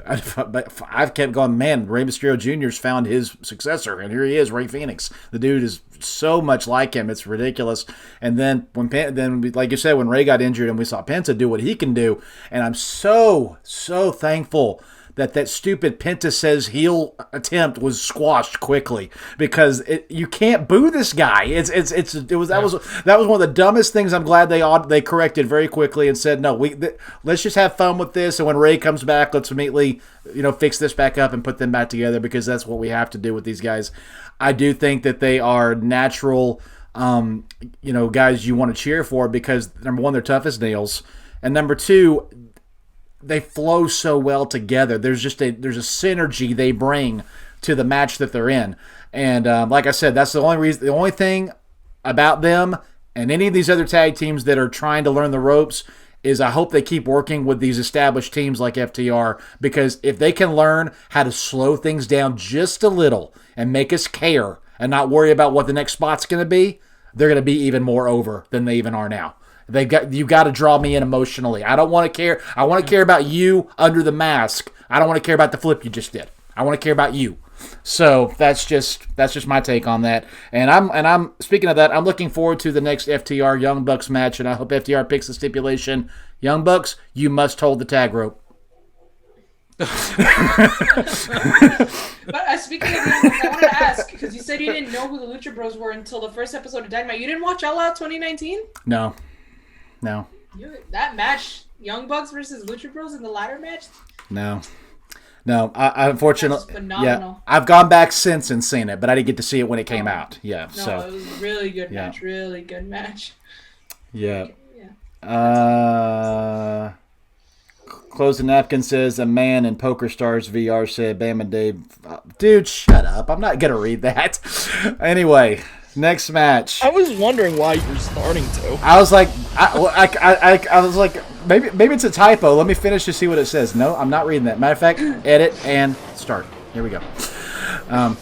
I've kept going, man, Rey Mysterio Jr.'s found his successor, and here he is, Rey Fenix. The dude is so much like him. It's ridiculous. And then, like you said, when Rey got injured and we saw Penta do what he can do, and I'm so thankful that stupid Penta says heel attempt was squashed quickly, because you can't boo this guy. That was one of the dumbest things. I'm glad they corrected very quickly and said, no, let's just have fun with this, and when Ray comes back, let's immediately fix this back up and put them back together, because that's what we have to do with these guys. I do think that they are natural guys you want to cheer for, because number one, they're tough as nails, and number two, they flow so well together. There's a synergy they bring to the match that they're in. And like I said, that's the only thing about them and any of these other tag teams that are trying to learn the ropes is I hope they keep working with these established teams like FTR, because if they can learn how to slow things down just a little and make us care and not worry about what the next spot's going to be, they're going to be even more over than they even are now. You got to draw me in emotionally. I don't want to care. I want to care about you under the mask. I don't want to care about the flip you just did. I want to care about you. So that's just my take on that. And I'm speaking of that, I'm looking forward to the next FTR Young Bucks match, and I hope FTR picks the stipulation. Young Bucks, you must hold the tag rope. But speaking of Young Bucks, I wanted to ask, because you said you didn't know who the Lucha Bros were until the first episode of Dynamite. You didn't watch All Out 2019? No. That match, Young Bucks versus Lucha Bros in the ladder match? No. I unfortunately, phenomenal. Yeah, I've gone back since and seen it, but I didn't get to see it when it came out. Yeah, no, it was a really good match. Really good match. Yeah. Closing Napkin says, a man in Poker Stars VR said, BamaDave. Dude, shut up. I'm not going to read that. Anyway, next match. I was wondering why you were starting to. I was like, I was like, maybe it's a typo. Let me finish to see what it says. No, I'm not reading that. Matter of fact, edit and start. Here we go. No.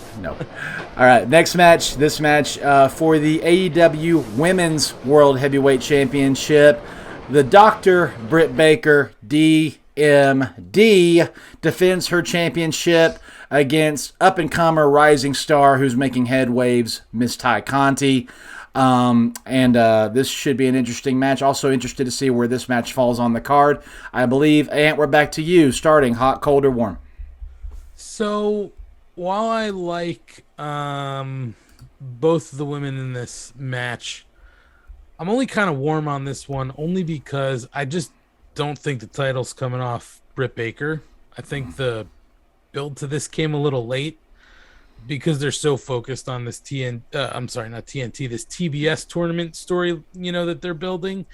All right, next match. This match for the AEW Women's World Heavyweight Championship. The Dr. Britt Baker, DMD, defends her championship against up-and-comer rising star who's making head waves, Miss Ty Conti. This should be an interesting match. Also interested to see where this match falls on the card. I believe, Ant, we're back to you, starting hot, cold, or warm. So, while I like both the women in this match, I'm only kind of warm on this one, only because I just don't think the title's coming off Britt Baker. I think the build to this came a little late because they're so focused on this this TBS tournament story, that they're building.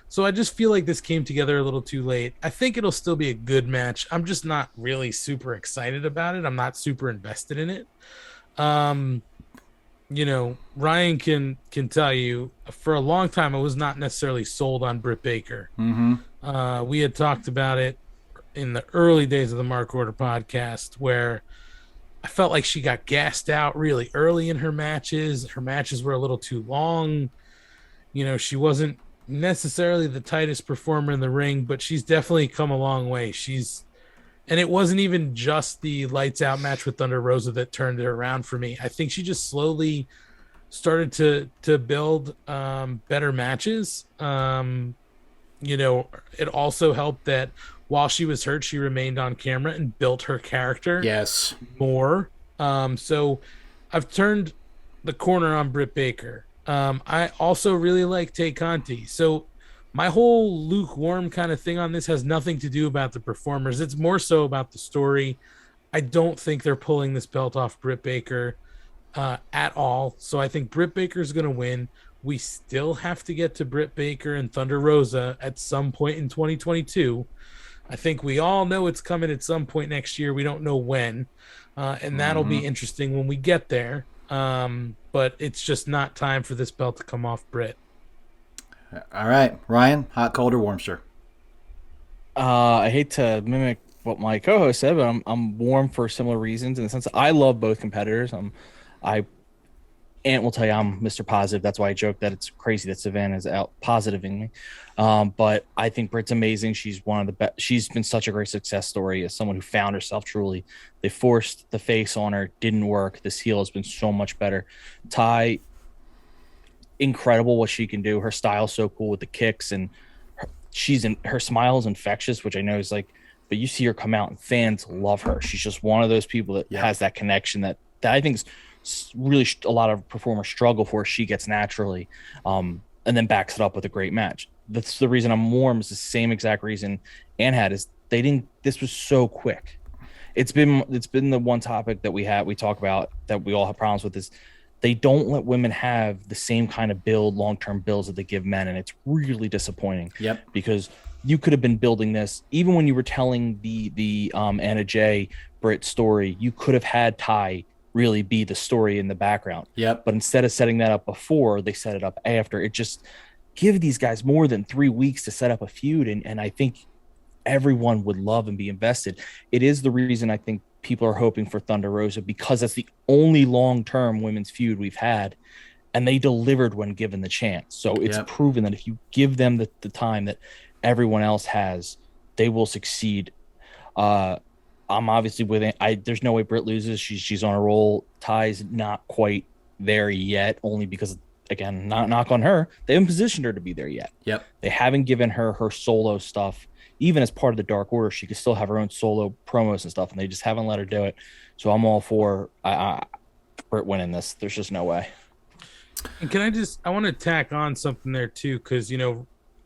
So I just feel like this came together a little too late. I think it'll still be a good match. I'm just not really super excited about it. I'm not super invested in it. Ryan can tell you, for a long time, I was not necessarily sold on Britt Baker. Mm-hmm. We had talked about it in the early days of the Mark Order podcast, where I felt like she got gassed out really early in her matches. Her matches were a little too long. She wasn't necessarily the tightest performer in the ring, but she's definitely come a long way. And it wasn't even just the lights out match with Thunder Rosa that turned it around for me. I think she just slowly started to build better matches. It also helped that while she was hurt, she remained on camera and built her character more. So I've turned the corner on Britt Baker. I also really like Tay Conti. So my whole lukewarm kind of thing on this has nothing to do about the performers. It's more so about the story. I don't think they're pulling this belt off Britt Baker at all. So I think Britt Baker's going to win. We still have to get to Britt Baker and Thunder Rosa at some point in 2022. I think we all know it's coming at some point next year. We don't know when. And that'll be interesting when we get there. But it's just not time for this belt to come off Britt. All right, Ryan, hot, cold, or warm, sir? I hate to mimic what my co-host said, but I'm warm for similar reasons, in the sense that I love both competitors. I Ant will tell you I'm Mr. Positive. That's why I joke that it's crazy that Savannah is out positiving me. But I think Britt's amazing. She's one of the best. She's been such a great success story as someone who found herself truly. They forced the face on her, didn't work. This heel has been so much better. Ty, incredible what she can do. Her style's so cool with the kicks, and her smile is infectious, which I know is like, but you see her come out and fans love her. She's just one of those people that has that connection that I think is really a lot of performers struggle for. She gets naturally, and then backs it up with a great match. That's the reason I'm warm. Is the same exact reason Ann had, is they didn't. This was so quick. It's been the one topic that we talk about that we all have problems with, is they don't let women have the same kind of long-term builds that they give men, and it's really disappointing. Yep. Because you could have been building this even when you were telling the Anna Jay Britt story. You could have had Ty really be the story in the background. Yep. But instead of setting that up before, they set it up after. It just give these guys more than 3 weeks to set up a feud, and I think everyone would love and be invested. It is the reason I think people are hoping for Thunder Rosa, because that's the only long-term women's feud we've had, and they delivered when given the chance. So it's proven that if you give them the time that everyone else has, they will succeed. I'm obviously with it. There's no way Britt loses. She's on a roll. Ty's not quite there yet, only because, again, not knock on her, they haven't positioned her to be there yet. Yep. They haven't given her solo stuff. Even as part of the Dark Order, she could still have her own solo promos and stuff, and they just haven't let her do it. So I'm all for Britt winning this. There's just no way. And I want to tack on something there too, because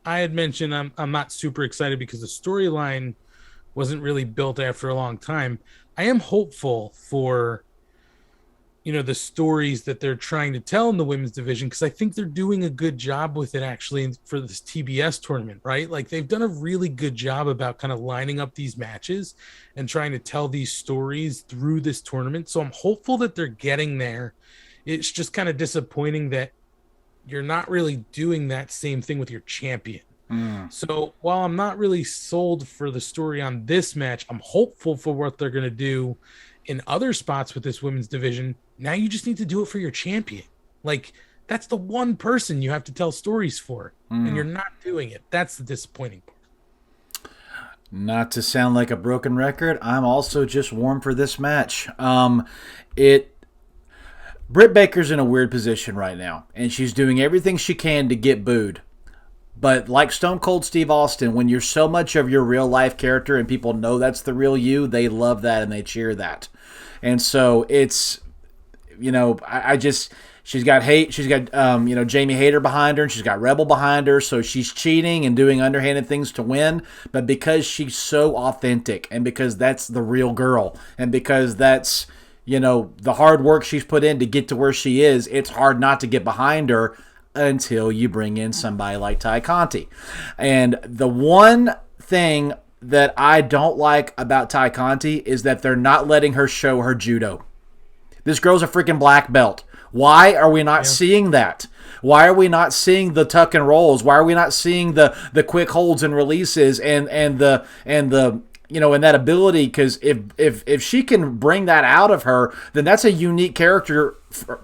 I had mentioned I'm not super excited because the storyline wasn't really built after a long time. I am hopeful for the stories that they're trying to tell in the women's division, because I think they're doing a good job with it actually for this TBS tournament, right? Like, they've done a really good job about kind of lining up these matches and trying to tell these stories through this tournament. So I'm hopeful that they're getting there. It's just kind of disappointing that you're not really doing that same thing with your champion. So while I'm not really sold for the story on this match, I'm hopeful for what they're going to do in other spots with this women's division. Now you just need to do it for your champion. Like, that's the one person you have to tell stories for, and you're not doing it. That's the disappointing part. Not to sound like a broken record, I'm also just warm for this match. Britt Baker's in a weird position right now, and she's doing everything she can to get booed. But like Stone Cold Steve Austin, when you're so much of your real life character and people know that's the real you, they love that and they cheer that. And so it's, she's got hate. She's got, Jamie Hayter behind her, and she's got Rebel behind her. So she's cheating and doing underhanded things to win. But because she's so authentic, and because that's the real girl, and because that's, the hard work she's put in to get to where she is, it's hard not to get behind her until you bring in somebody like Ty Conti. And the one thing that I don't like about Ty Conti is that they're not letting her show her judo. This girl's a freaking black belt. Why are we not seeing that? Why are we not seeing the tuck and rolls? Why are we not seeing the quick holds and releases and the and that ability? Because if she can bring that out of her, then that's a unique character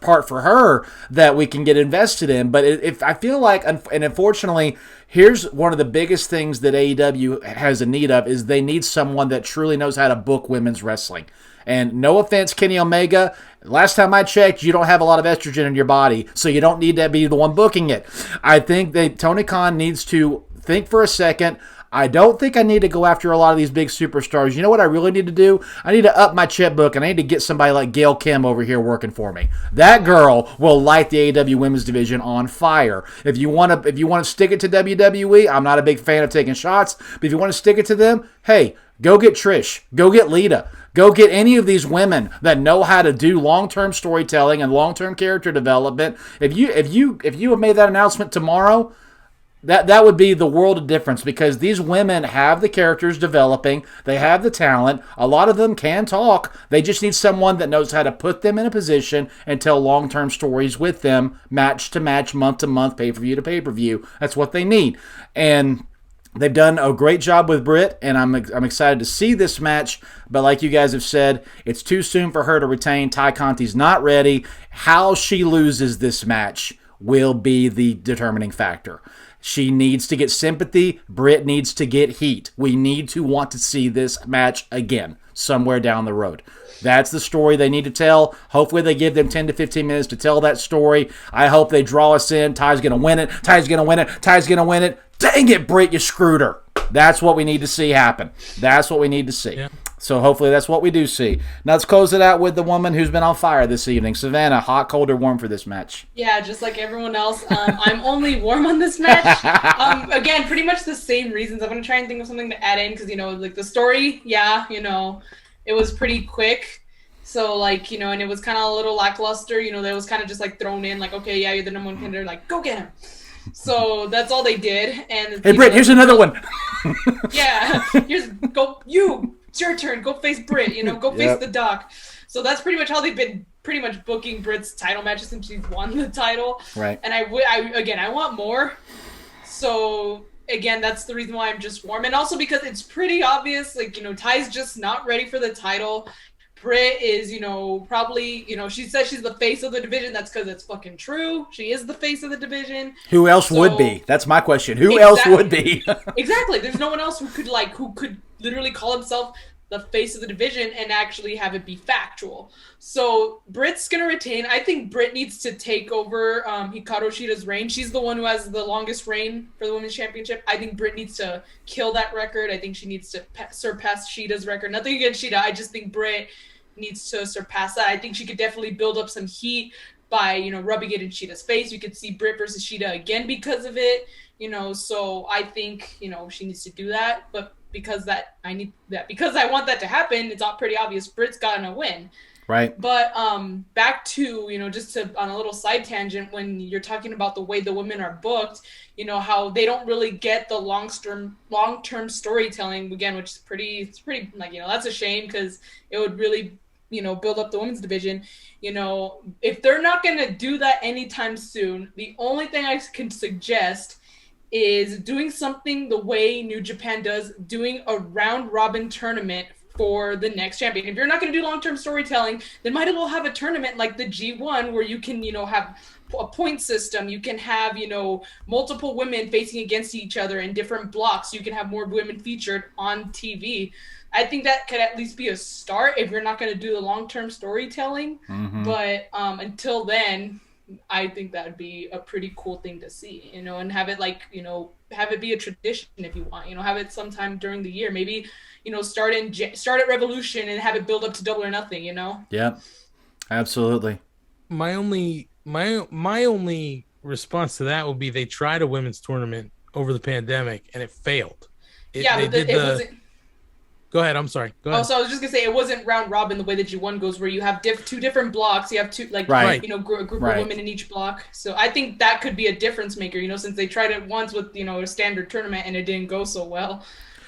part for her that we can get invested in. But if I feel like, and unfortunately, here's one of the biggest things that AEW has a need of, is they need someone that truly knows how to book women's wrestling. And no offense, Kenny Omega, last time I checked, you don't have a lot of estrogen in your body, so you don't need to be the one booking it. I think that Tony Khan needs to think for a second. I don't think I need to go after a lot of these big superstars. You know what I really need to do? I need to up my checkbook, and I need to get somebody like Gail Kim over here working for me. That girl will light the AEW women's division on fire. If you want to stick it to WWE, I'm not a big fan of taking shots, but if you want to stick it to them, hey, go get Trish. Go get Lita. Go get any of these women that know how to do long-term storytelling and long-term character development. If you have made that announcement tomorrow, that would be the world of difference, because these women have the characters developing. They have the talent. A lot of them can talk. They just need someone that knows how to put them in a position and tell long-term stories with them, match to match, month to month, pay-per-view to pay-per-view. That's what they need. And They've done a great job with Britt, and I'm excited to see this match. But like you guys have said, it's too soon for her to retain. Ty Conti's not ready. How she loses this match will be the determining factor. She needs to get sympathy. Britt needs to get heat. We need to want to see this match again somewhere down the road. That's the story they need to tell. Hopefully they give them 10 to 15 minutes to tell that story. I hope they draw us in. Ty's going to win it. Ty's going to win it. Ty's going to win it. Dang it, Britt, you screwed her. That's what we need to see happen. That's what we need to see. Yeah. So hopefully that's what we do see. Now let's close it out with the woman who's been on fire this evening. Savannah, hot, cold, or warm for this match? Yeah, just like everyone else. I'm only warm on this match. Again, pretty much the same reasons. I'm going to try and think of something to add in because, like the story, it was pretty quick. So, like, and it was kind of a little lackluster. That was kind of just, like, thrown in, like, okay, yeah, you're the number one contender. Like, go get him. So that's all they did. And hey, Britt, here's another one. Yeah, it's your turn. Go face Britt. Go face the Doc. So that's pretty much how they've been pretty much booking Britt's title matches since she's won the title. Right. And I want more. So again, that's the reason why I'm just warm, and also because it's pretty obvious. Like Ty's just not ready for the title. Britt is, probably, she says she's the face of the division. That's because it's fucking true. She is the face of the division. Who else would be? That's my question. Who else would be? Exactly. There's no one else who could literally call himself the face of the division and actually have it be factual. So Britt's going to retain. I think Britt needs to take over Hikaru Shida's reign. She's the one who has the longest reign for the Women's Championship. I think Britt needs to kill that record. I think she needs to surpass Shida's record. Nothing against Shida. I just think Britt needs to surpass that. I think she could definitely build up some heat by, rubbing it in Shida's face. You could see Britt versus Shida again because of it, so I think, she needs to do that. But because I want that to happen, it's all pretty obvious Britt's gonna win. Right. But back to, just on a little side tangent, when you're talking about the way the women are booked, how they don't really get the long-term storytelling again, which is pretty like, that's a shame because it would really, build up the women's division. If they're not going to do that anytime soon, the only thing I can suggest is doing something the way New Japan does, doing a round-robin tournament for the next champion. If you're not going to do long-term storytelling, then might as well have a tournament like the G1 where you can, have a point system. You can have, multiple women facing against each other in different blocks. You can have more women featured on TV. I think that could at least be a start if you're not going to do the long-term storytelling. Mm-hmm. But until then, I think that would be a pretty cool thing to see, and have it have it be a tradition if you want, have it sometime during the year, maybe, start at Revolution and have it build up to Double or Nothing, Yeah, absolutely. My only response to that would be they tried a women's tournament over the pandemic and it failed. It wasn't. Go ahead. I'm sorry. Go ahead. Oh, so I was just gonna say it wasn't round robin the way that G1 goes, where you have two different blocks. You have two group of women in each block. So I think that could be a difference maker. Since they tried it once with a standard tournament and it didn't go so well.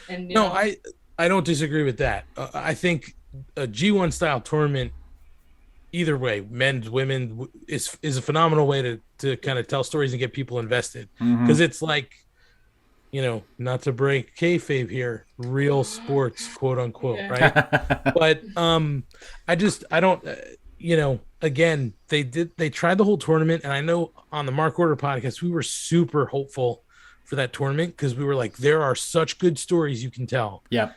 And I don't disagree with that. I think a G1 style tournament, either way, men's, women, is a phenomenal way to kind of tell stories and get people invested, because it's like, not to break kayfabe here, real sports, quote unquote, right? But I don't, again, they tried the whole tournament, and I know on the Mark Order podcast we were super hopeful for that tournament because we were like, there are such good stories you can tell. Yeah,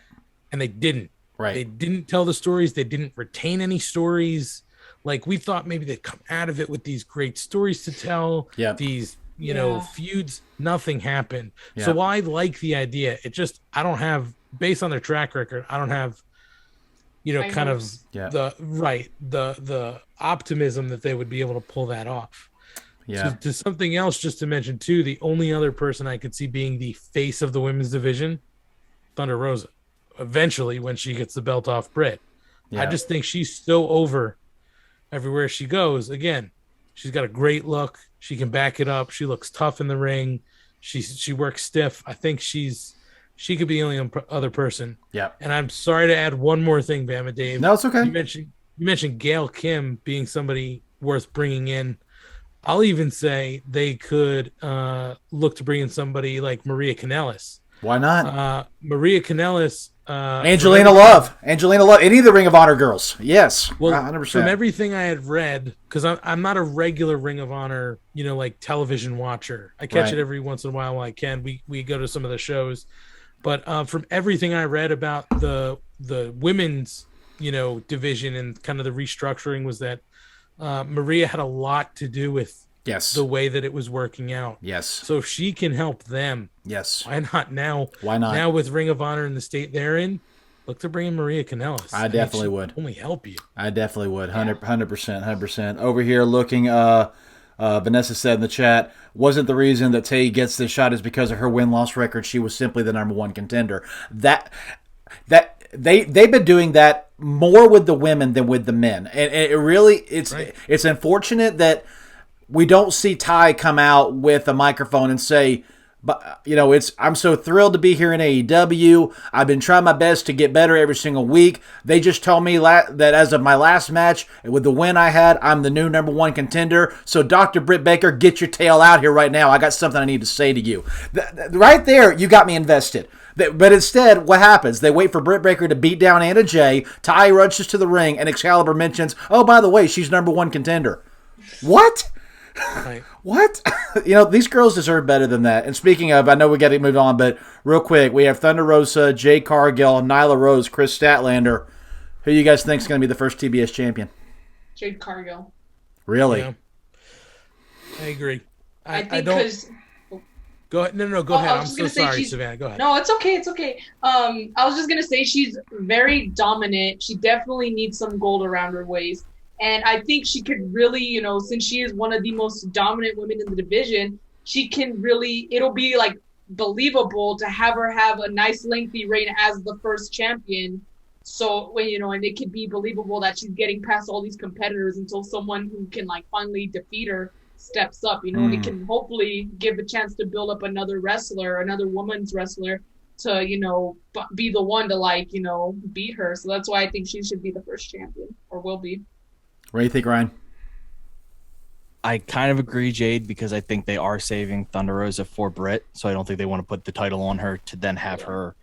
and they didn't. Right. They didn't tell the stories. They didn't retain any stories. Like, we thought maybe they'd come out of it with these great stories to tell. Yeah. These feuds. Nothing happened. Yeah. So while I like the idea, I don't have, based on their track record, I don't have, the optimism that they would be able to pull that off. Yeah. So, to something else, just to mention too, the only other person I could see being the face of the women's division, Thunder Rosa, eventually when she gets the belt off Britt. Yeah. I just think she's so over everywhere she goes. Again, she's got a great look. She can back it up. She looks tough in the ring. She works stiff. I think she could be the only other person. Yeah. And I'm sorry to add one more thing, BamaDave. No, it's okay. You mentioned Gail Kim being somebody worth bringing in. I'll even say they could look to bring in somebody like Maria Kanellis. Why not? Maria Kanellis. Angelina Love. Any of the Ring of Honor girls. Yes. Well, 100%. from everything I had read, because I'm not a regular Ring of Honor, like television watcher. I catch it every once in a while when I can. We go to some of the shows, but from everything I read about the women's division and kind of the restructuring was that Maria had a lot to do with the way that it was working out. Yes. So if she can help them, why not now? Why not? Now with Ring of Honor in the state they're in, look to bring in Maria Kanellis. I definitely would. Only help you. I definitely would. 100%. Over here looking, Vanessa said in the chat, wasn't the reason that Tay gets this shot is because of her win-loss record. She was simply the number one contender. That they've been doing that more with the women than with the men. And it really, it's unfortunate that we don't see Ty come out with a microphone and say, but I'm so thrilled to be here in AEW. I've been trying my best to get better every single week. They just told me that as of my last match, with the win I had, I'm the new number one contender. So Dr. Britt Baker, get your tail out here right now. I got something I need to say to you. Right there, you got me invested. But instead, what happens? They wait for Britt Baker to beat down Anna Jay. Ty rushes to the ring, and Excalibur mentions, oh, by the way, she's number one contender. What? Right. What? These girls deserve better than that. And speaking of, I know we got to move on, but real quick, we have Thunder Rosa, Jade Cargill, Nyla Rose, Chris Statlander. Who you guys think is going to be the first TBS champion? Jade Cargill. Really? Yeah. I agree. I think I don't. because. Go ahead. No, go ahead. I'm so sorry, she's... Savannah. Go ahead. No, it's okay. It's okay. I was just going to say she's very dominant. She definitely needs some gold around her waist. And I think she could really, since she is one of the most dominant women in the division, she can really, it'll be like believable to have her have a nice lengthy reign as the first champion. So when, and it could be believable that she's getting past all these competitors until someone who can like finally defeat her steps up, and it can hopefully give a chance to build up another woman's wrestler to, be the one to beat her. So that's why I think she should be the first champion, or will be. What do you think, Ryan? I kind of agree, Jade, because I think they are saving Thunder Rosa for Britt, so I don't think they want to put the title on her to then have her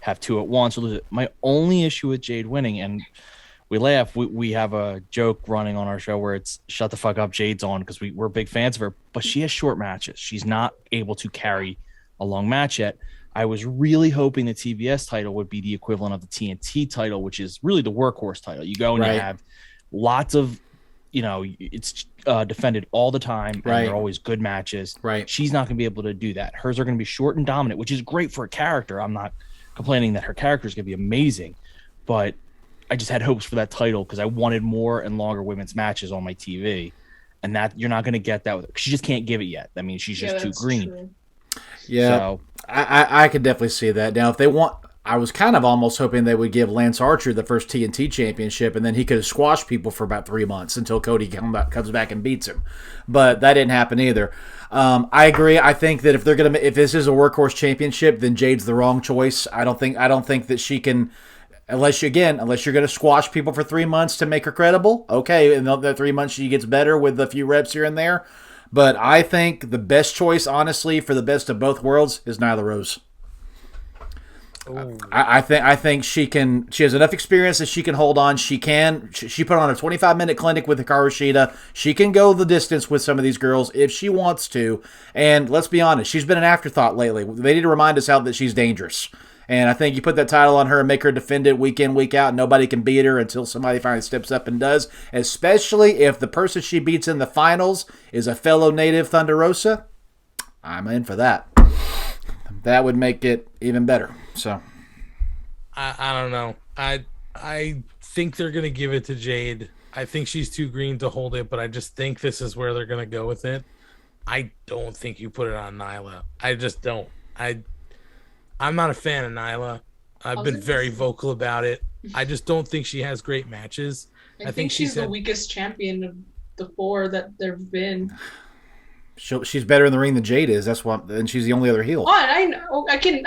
have two at once. My only issue with Jade winning, and we laugh, we have a joke running on our show where it's shut the fuck up, Jade's on, because we're big fans of her, but she has short matches. She's not able to carry a long match yet. I was really hoping the TBS title would be the equivalent of the TNT title, which is really the workhorse title. You go and you have lots of, it's defended all the time, and they're always good matches. Right. She's not going to be able to do that. Hers are going to be short and dominant, which is great for a character. I'm not complaining that her character is going to be amazing, but I just had hopes for that title because I wanted more and longer women's matches on my TV, and that you're not going to get that with her. She just can't give it yet. I mean, she's just too green. True. Yeah, so, I could definitely see that. Now, if they want, I was kind of almost hoping they would give Lance Archer the first TNT championship, and then he could have squashed people for about 3 months until Cody comes back and beats him. But that didn't happen either. I agree. I think that if this is a workhorse championship, then Jade's the wrong choice. I don't think that she can, unless you're going to squash people for 3 months to make her credible. Okay, in the 3 months she gets better with a few reps here and there. But I think the best choice, honestly, for the best of both worlds is Nyla Rose. I think she has enough experience that she can hold on. She put on a 25-minute clinic with Hikaru Shida. She can go the distance with some of these girls if she wants to. And let's be honest, she's been an afterthought lately. They need to remind us that she's dangerous. And I think you put that title on her and make her defend it week in, week out. Nobody can beat her until somebody finally steps up and does. Especially if the person she beats in the finals is a fellow native Thunder Rosa. I'm in for that. That would make it even better. So, I don't know. I think they're gonna give it to Jade. I think she's too green to hold it, but I just think this is where they're gonna go with it. I don't think you put it on Nyla. I just don't. I'm not a fan of Nyla. I've been very vocal about it. I just don't think she has great matches. I think she's the weakest champion of the four that there've been. She's better in the ring than Jade is. That's why, and she's the only other heel. Oh, I know. I can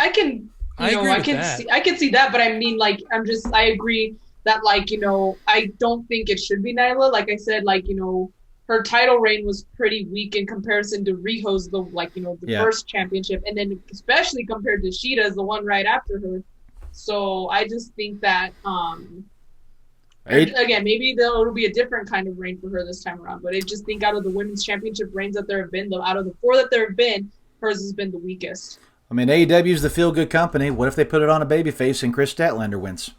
see that, but I mean, I agree that, I don't think it should be Nyla. Like I said, her title reign was pretty weak in comparison to Riho's, the first championship, and then especially compared to Shida's, the one right after her. So I just think that, again, maybe it'll be a different kind of reign for her this time around. But I just think out of the women's championship reigns that there have been, out of the 4 that there have been, hers has been the weakest. I mean, AEW is the feel-good company. What if they put it on a babyface and Chris Statlander wins?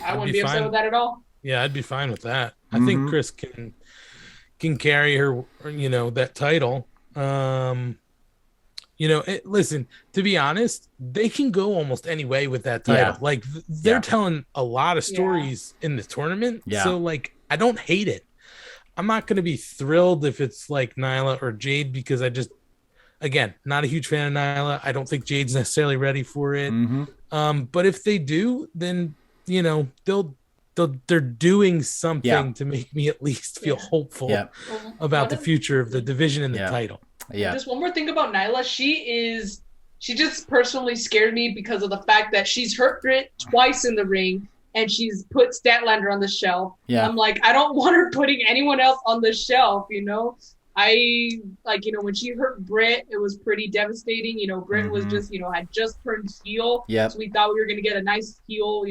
I wouldn't be upset with that at all. Yeah, I'd be fine with that. I think Chris can carry her, that title. Listen, to be honest, they can go almost any way with that title. Yeah. Like, they're telling a lot of stories in the tournament. Yeah. So, like, I don't hate it. I'm not going to be thrilled if it's like Nyla or Jade, because again, not a huge fan of Nyla. I don't think Jade's necessarily ready for it. But if they do, then, they're doing something to make me at least feel hopeful about the future of the division and the title. Yeah. Just one more thing about Nyla. She just personally scared me because of the fact that she's hurt Britt twice in the ring and she's put Statlander on the shelf. Yeah. I'm like, I don't want her putting anyone else on the shelf, when she hurt Britt, it was pretty devastating. Britt was just, had just turned heel. Yeah. So we thought we were going to get a nice heel,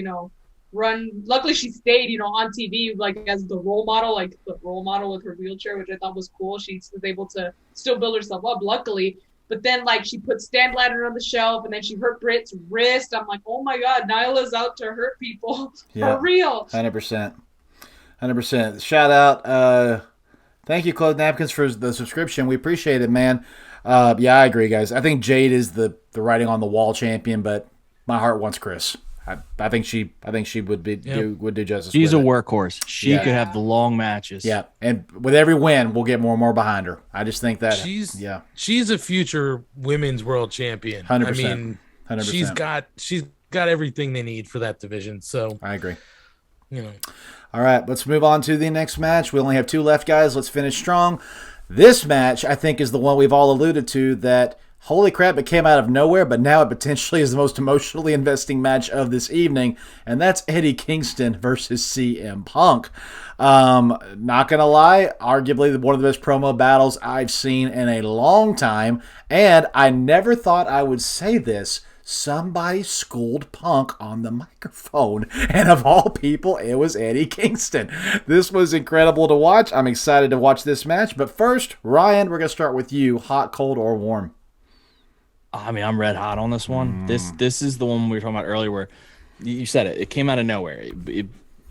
run. Luckily, she stayed, on TV, as the role model, with her wheelchair, which I thought was cool. She was able to still build herself up, luckily. But then, she put Statlander on the shelf, and then she hurt Britt's wrist. I'm like, oh my God, Nyla's out to hurt people for real. 100%. Shout out. Thank you, Claude Napkins, for the subscription. We appreciate it, man. I agree, guys. I think Jade is the writing on the wall champion, but my heart wants Chris. I think she would do justice. She's with a it. workhorse. She could have the long matches. Yeah, and with every win, we'll get more and more behind her. I just think that she's a future women's world champion. 100%. I mean, 100%. She's got everything they need for that division. So I agree. All right, let's move on to the next match. We only have 2 left, guys. Let's finish strong. This match, I think, is the one we've all alluded to that, holy crap, it came out of nowhere, but now it potentially is the most emotionally investing match of this evening, and that's Eddie Kingston versus CM Punk. Not going to lie, arguably one of the best promo battles I've seen in a long time, and I never thought I would say this. Somebody schooled Punk on the microphone, and of all people, it was Eddie Kingston. This was incredible to watch. I'm excited to watch this match, but first, Ryan, we're going to start with you. Hot, cold, or warm? I mean, I'm red hot on this one. This is the one we were talking about earlier where you said it. It came out of nowhere.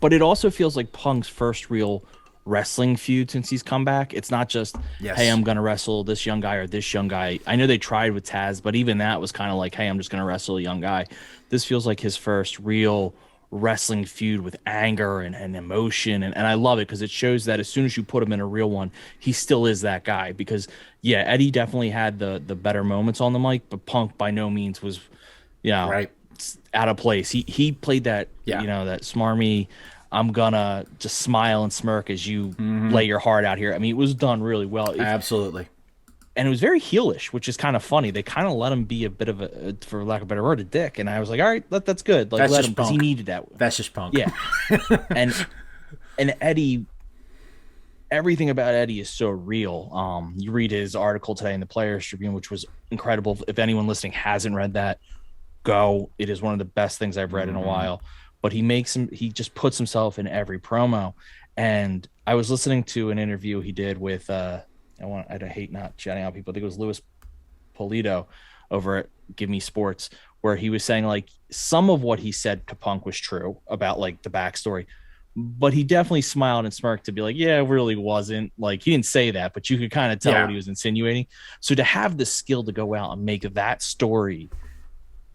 But it also feels like Punk's first real wrestling feud since he's come back. It's not just, hey, I'm going to wrestle this young guy or this young guy. I know they tried with Taz, but even that was kind of like, hey, I'm just going to wrestle a young guy. This feels like his first real wrestling feud with anger and emotion. And I love it because it shows that as soon as you put him in a real one, he still is that guy. Because, Eddie definitely had the better moments on the mic, but Punk by no means was, out of place. He played that, that smarmy, I'm gonna just smile and smirk as you lay your heart out here. I mean, it was done really well. Absolutely. And it was very heelish, which is kind of funny. They kind of let him be a bit of a, for lack of a better word, a dick. And I was like, all right, that's good. Like, let him, because he needed that. That's just Punk. Yeah. and Eddie, everything about Eddie is so real. You read his article today in the Players Tribune, which was incredible. If anyone listening hasn't read that, go. It is one of the best things I've read in a while. But he just puts himself in every promo. And I was listening to an interview he did with I hate not shouting out people. I think it was Louis Polito over at Give Me Sports, where he was saying like some of what he said to Punk was true about like the backstory, but he definitely smiled and smirked to be like, yeah, it really wasn't. Like, he didn't say that, but you could kind of tell what he was insinuating. So to have the skill to go out and make that story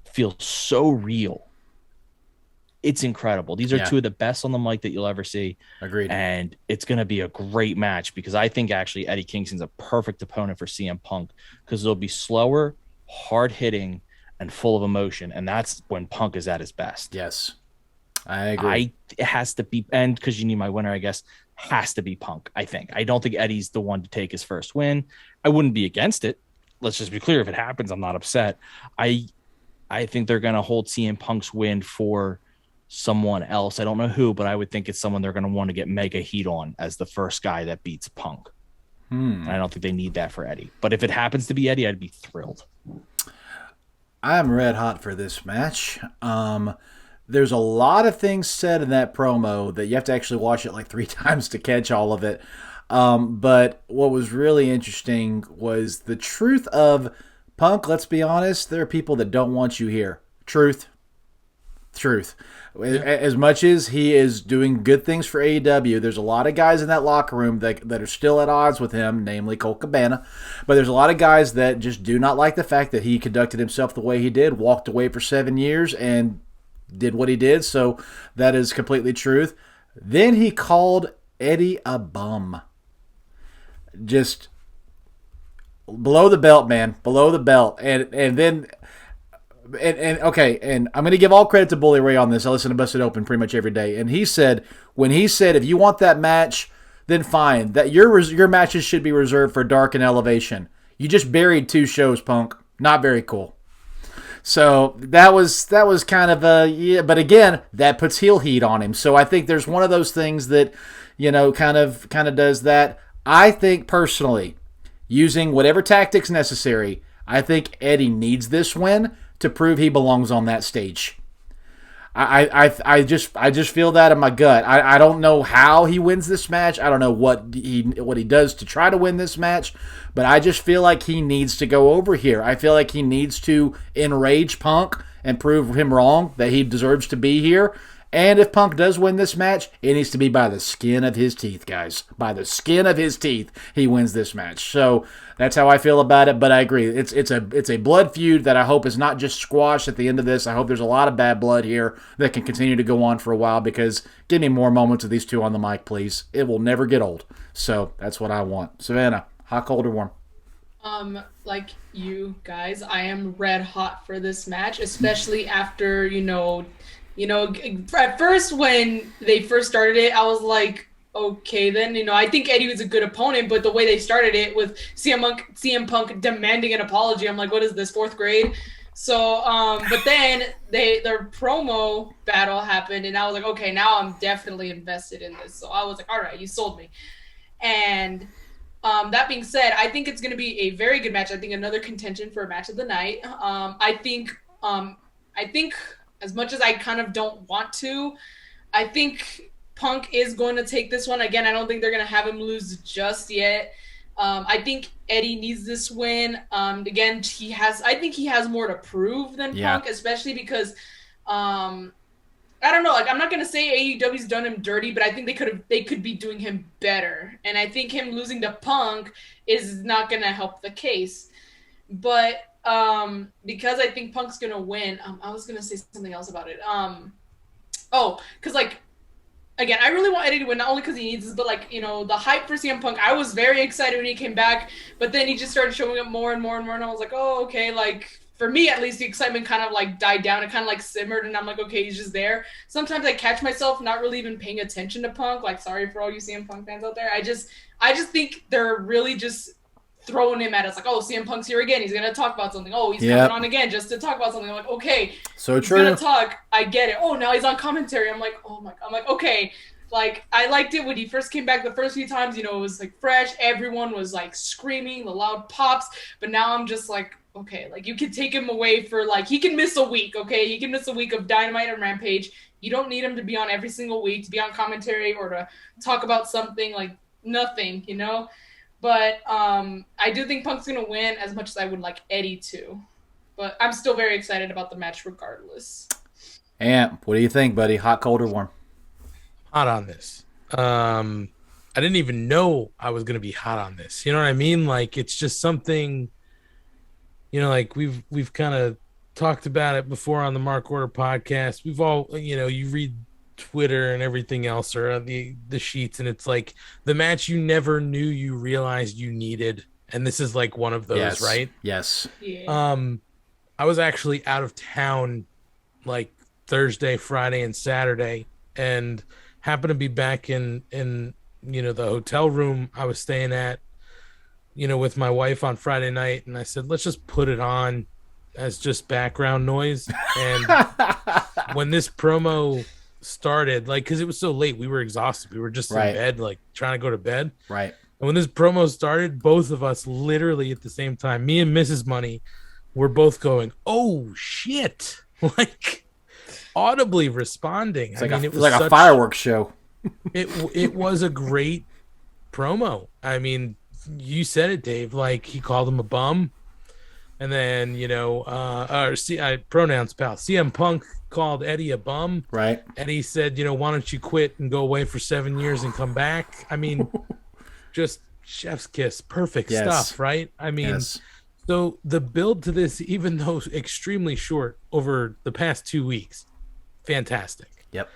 feel so real, it's incredible. These are two of the best on the mic that you'll ever see. Agreed. And it's going to be a great match because I think actually Eddie Kingston's a perfect opponent for CM Punk because it'll be slower, hard-hitting, and full of emotion. And that's when Punk is at his best. Yes, I agree. It has to be, and because you need my winner, I guess, has to be Punk, I think. I don't think Eddie's the one to take his first win. I wouldn't be against it. Let's just be clear. If it happens, I'm not upset. I think they're going to hold CM Punk's win for someone else. I don't know who, but I would think it's someone they're going to want to get mega heat on as the first guy that beats Punk. I don't think they need that for Eddie. But if it happens to be Eddie, I'd be thrilled. I'm red hot for this match. There's a lot of things said in that promo that you have to actually watch it like 3 times to catch all of it. But what was really interesting was the truth of Punk. Let's be honest, there are people that don't want you here. Truth. As much as he is doing good things for AEW, there's a lot of guys in that locker room that are still at odds with him, namely Colt Cabana. But there's a lot of guys that just do not like the fact that he conducted himself the way he did, walked away for 7 years, and did what he did. So that is completely truth. Then he called Eddie a bum. Just below the belt, man. Below the belt. And then... And okay, and I'm going to give all credit to Bully Ray on this. I listen to Busted Open pretty much every day. And he said, if you want that match, then fine. That your matches should be reserved for Dark and Elevation. You just buried 2 shows, Punk. Not very cool. So that was kind of yeah. But again, that puts heel heat on him. So I think there's one of those things that, kind of does that. I think personally, using whatever tactics necessary, I think Eddie needs this win to prove he belongs on that stage. I just feel that in my gut. I don't know how he wins this match. I don't know what he does to try to win this match, but I just feel like he needs to go over here. I feel like he needs to enrage Punk and prove him wrong that he deserves to be here. And if Punk does win this match, it needs to be by the skin of his teeth, guys. By the skin of his teeth, he wins this match. So that's how I feel about it. But I agree, it's a blood feud that I hope is not just squashed at the end of this. I hope there's a lot of bad blood here that can continue to go on for a while, because give me more moments of these 2 on the mic, please. It will never get old. So that's what I want. Savannah, hot, cold, or warm? Like you guys, I am red hot for this match, especially after at first when they first started it, I was like, okay, then, I think Eddie was a good opponent, but the way they started it with CM Punk demanding an apology, I'm like, what is this, 4th grade? So, but then their promo battle happened, and I was like, okay, now I'm definitely invested in this. So I was like, all right, you sold me. And that being said, I think it's going to be a very good match. I think another contention for a match of the night. I think as much as I kind of don't want to, I think Punk is going to take this one. Again, I don't think they're going to have him lose just yet. I think Eddie needs this win. Again, I think he has more to prove than Punk, especially because, I don't know, I'm not going to say AEW's done him dirty, but I think they could be doing him better. And I think him losing to Punk is not going to help the case. But because I think Punk's gonna win, I was gonna say something else about it. Because again, I really want Eddie to win, not only because he needs this, but the hype for CM Punk. I was very excited when he came back, but then he just started showing up more and more and more, and I was like, oh, okay. For me, at least, the excitement kind of died down. It kind of simmered, and I'm like, okay, he's just there. Sometimes I catch myself not really even paying attention to Punk. Sorry for all you CM Punk fans out there. I just think they're really just throwing him at us CM Punk's here again. He's gonna talk about something. He's coming on again just to talk about something. I'm like, okay, so true. He's gonna talk. I get it. Now he's on commentary. I'm like, oh my. I'm like, okay. I liked it when he first came back the first few times. It was fresh. Everyone was screaming, the loud pops. But now I'm just okay, you can take him away for he can miss a week. Okay, he can miss a week of Dynamite and Rampage. You don't need him to be on every single week, to be on commentary or to talk about something nothing. But I do think Punk's going to win, as much as I would like Eddie to. But I'm still very excited about the match regardless. Amp, what do you think, buddy? Hot, cold, or warm? Hot on this. I didn't even know I was going to be hot on this. You know what I mean? It's just something, we've kind of talked about it before on the Mark Order podcast. We've all, you read Twitter and everything else, or the sheets, and it's the match you never knew you realized you needed, and this is one of those, right? Yes. Yeah. I was actually out of town Thursday, Friday, and Saturday, and happened to be back in the hotel room I was staying at, with my wife on Friday night, and I said, let's just put it on as just background noise. And when this promo started, like, because it was so late, we were exhausted. We were just in bed, like trying to go to bed. Right. And when this promo started, both of us literally at the same time, me and Mrs. Money, were both going, "Oh shit!" Like audibly responding. It's like it was like a fireworks show. It was a great promo. I mean, you said it, Dave. Like, he called him a bum, and then pronouns, pal. CM Punk called Eddie a bum, right? Eddie said, "Why don't you quit and go away for 7 years and come back?" I mean, just chef's kiss, perfect stuff, right? I mean, so the build to this, even though extremely short over the past 2 weeks, fantastic. Yep.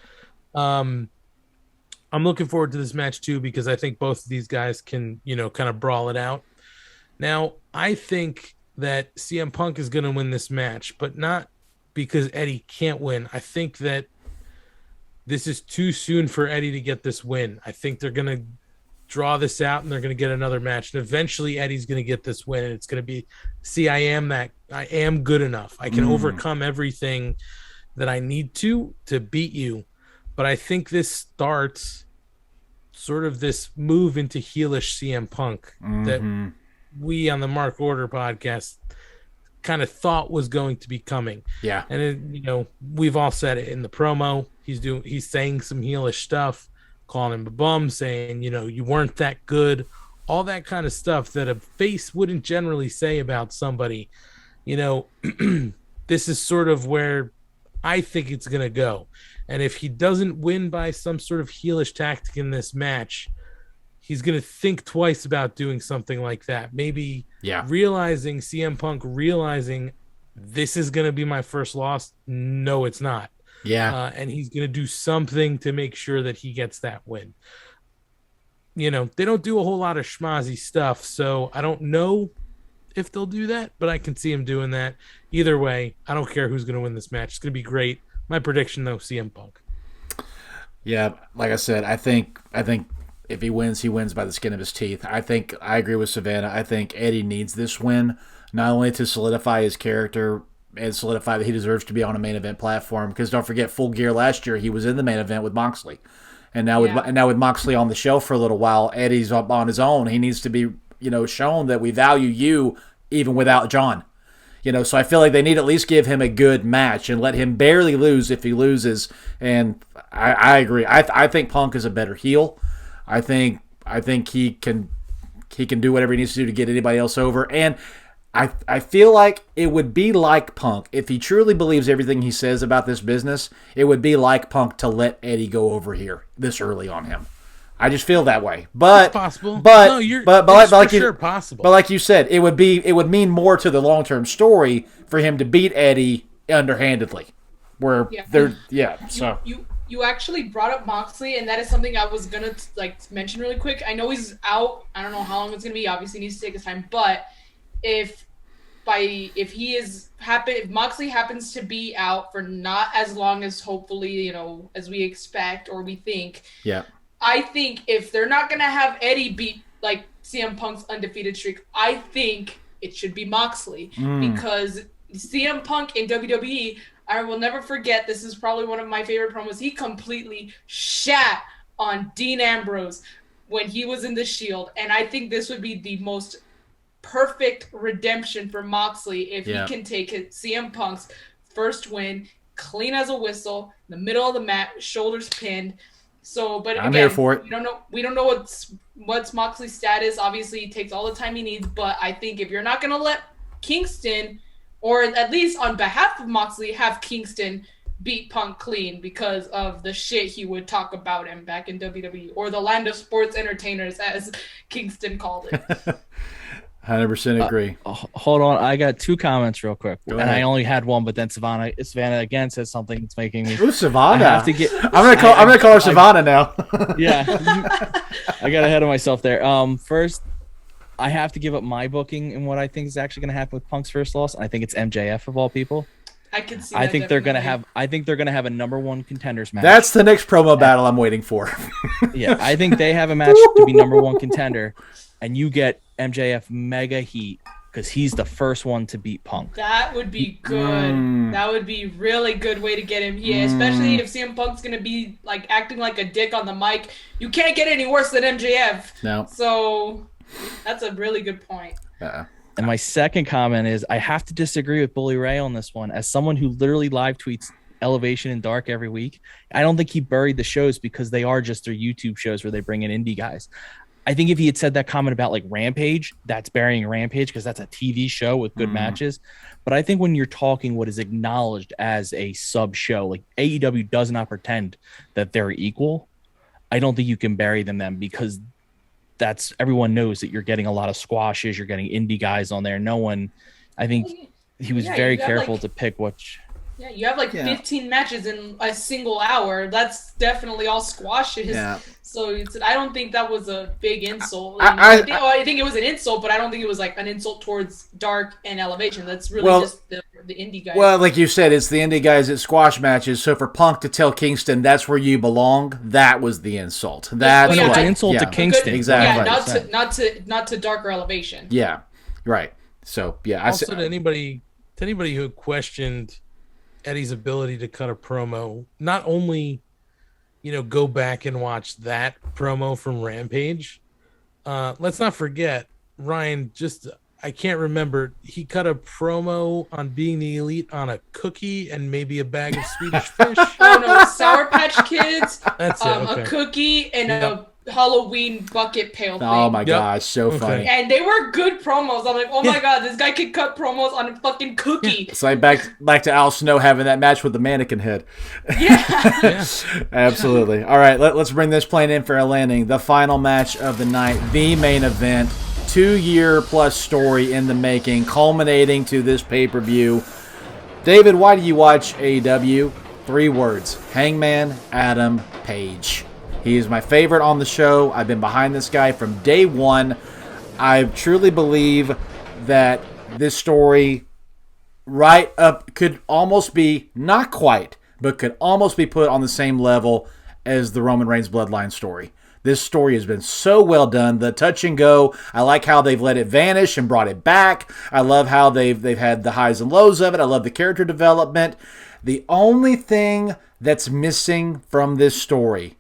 I'm looking forward to this match too, because I think both of these guys can, kind of brawl it out. Now, I think that CM Punk is going to win this match, but not because Eddie can't win. I think that this is too soon for Eddie to get this win. I think they're going to draw this out and they're going to get another match. And eventually Eddie's going to get this win, and it's going to be, I am good enough. I can overcome everything that I need to beat you. But I think this starts sort of this move into heelish CM Punk that we on the Mark Order podcast kind of thought was going to be coming. Yeah. And we've all said it in the promo. He's saying some heelish stuff, calling him a bum, saying, you weren't that good, all that kind of stuff that a face wouldn't generally say about somebody. This is sort of where I think it's going to go. And if he doesn't win by some sort of heelish tactic in this match, he's going to think twice about doing something like that. Maybe CM Punk realizing this is going to be my first loss. No, it's not. Yeah. And he's going to do something to make sure that he gets that win. They don't do a whole lot of schmazzy stuff, so I don't know if they'll do that, but I can see him doing that. Either way, I don't care who's going to win this match. It's going to be great. My prediction, though, CM Punk. Yeah, like I said, I think if he wins by the skin of his teeth. I agree with Savannah. I think Eddie needs this win, not only to solidify his character and solidify that he deserves to be on a main event platform, because don't forget, Full Gear last year, he was in the main event with Moxley. And now with Moxley on the shelf for a little while, Eddie's up on his own. He needs to be, shown that we value you even without John. So I feel like they need to at least give him a good match and let him barely lose if he loses. And I agree. I think Punk is a better heel. I think he can do whatever he needs to do to get anybody else over. And I feel like it would be like Punk, if he truly believes everything he says about this business, it would be like Punk to let Eddie go over here this early on him. I just feel that way, but it's possible. But Possible. But like you said, it would mean more to the long-term story for him to beat Eddie underhandedly. So you actually brought up Moxley, and that is something I was gonna mention really quick. I know he's out. I don't know how long it's gonna be. Obviously, he needs to take his time. But if Moxley happens to be out for not as long as hopefully as we expect or we think. Yeah. I think if they're not going to have Eddie beat CM Punk's undefeated streak, I think it should be Moxley because CM Punk in WWE, I will never forget, this is probably one of my favorite promos. He completely shat on Dean Ambrose when he was in the Shield, and I think this would be the most perfect redemption for Moxley if he can take CM Punk's first win, clean as a whistle, in the middle of the mat, shoulders pinned. So, but I'm here for it. We don't know what's Moxley's status. Obviously, he takes all the time he needs. But I think if you're not going to let Kingston, or at least on behalf of Moxley, have Kingston beat Punk clean because of the shit he would talk about him back in WWE, or the land of sports entertainers, as Kingston called it. 100% agree. Hold on, I got two comments real quick, Go ahead. I only had one, but then Savannah again says something that's making me. Ooh, Savannah! I'm gonna call her Savannah now. Yeah, I got ahead of myself there. First, I have to give up my booking and what I think is actually going to happen with Punk's first loss. I think it's MJF of all people. I can see. I think they're gonna have a number one contenders match. That's the next promo battle I'm waiting for. Yeah, I think they have a match to be number one contender, and you get MJF mega heat because he's the first one to beat Punk. That would be good. That would be really good way to get him here, especially if CM Punk's gonna be like acting like a dick on the mic. You can't get any worse than MJF. No. So that's a really good point. And my second comment is I have to disagree with Bully Ray on this one. As someone who literally live tweets Elevation and Dark every week, I don't think he buried the shows because they are just their YouTube shows where they bring in indie guys. I think if he had said that comment about like Rampage, that's burying Rampage because that's a TV show with good matches. But I think when you're talking what is acknowledged as a sub show, like AEW does not pretend that they're equal. I don't think you can bury them because that's everyone knows that you're getting a lot of squashes. You're getting indie guys on there. No one, I think he was very careful to pick which. Yeah, you have 15 matches in a single hour. That's definitely all squashes. Yeah. So I don't think that was a big insult. I think it was an insult, but I don't think it was like an insult towards Dark and Elevation. That's really just the indie guys. Well, like you said, it's the indie guys at squash matches. So for Punk to tell Kingston that's where you belong, that was the insult. That's it's an insult to Kingston. Exactly. Yeah, not to Dark or Elevation. Yeah, right. So yeah. Also, to anybody who questioned Eddie's ability to cut a promo, not only go back and watch that promo from Rampage, let's not forget Ryan, I can't remember, he cut a promo on being the Elite on a cookie and maybe a bag of Swedish fish. Oh no, Sour Patch Kids. That's it. Okay. A cookie and a Halloween bucket pail thing. Oh my gosh, so funny. And they were good promos. I'm like, oh my god, this guy can cut promos on a fucking cookie. It's like back to Al Snow having that match with the mannequin head. Yeah. Absolutely. All right, let's bring this plane in for a landing. The final match of the night, the main event, 2-year-plus story in the making, culminating to this pay-per-view. David, why do you watch AEW? 3 words: Hangman Adam Page. He is my favorite on the show. I've been behind this guy from day one. I truly believe that this story could almost be, not quite, but could almost be put on the same level as the Roman Reigns Bloodline story. This story has been so well done. The touch and go, I like how they've let it vanish and brought it back. I love how they've had the highs and lows of it. I love the character development. The only thing that's missing from this story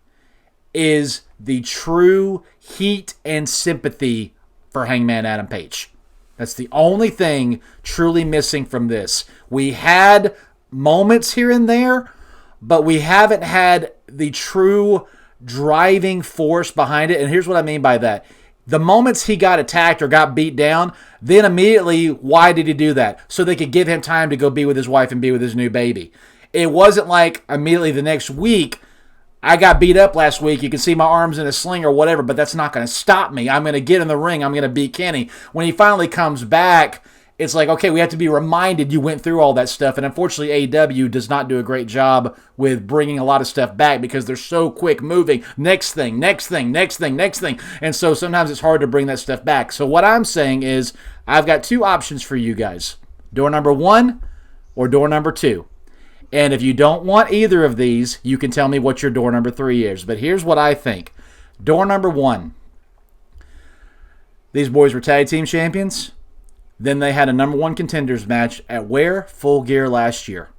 is the true heat and sympathy for Hangman Adam Page. That's the only thing truly missing from this. We had moments here and there, but we haven't had the true driving force behind it. And here's what I mean by that. The moments he got attacked or got beat down, then immediately, why did he do that? So they could give him time to go be with his wife and be with his new baby. It wasn't like immediately the next week, I got beat up last week. You can see my arms in a sling or whatever, but that's not going to stop me. I'm going to get in the ring. I'm going to beat Kenny. When he finally comes back, it's like, okay, we have to be reminded you went through all that stuff. And unfortunately, AEW does not do a great job with bringing a lot of stuff back because they're so quick moving. Next thing. And so sometimes it's hard to bring that stuff back. So what I'm saying is I've got 2 options for you guys. Door number 1 or door number 2. And if you don't want either of these, you can tell me what your door number 3 is. But here's what I think. Door number 1. These boys were tag team champions. Then they had a number 1 contenders match at where? Full Gear last year.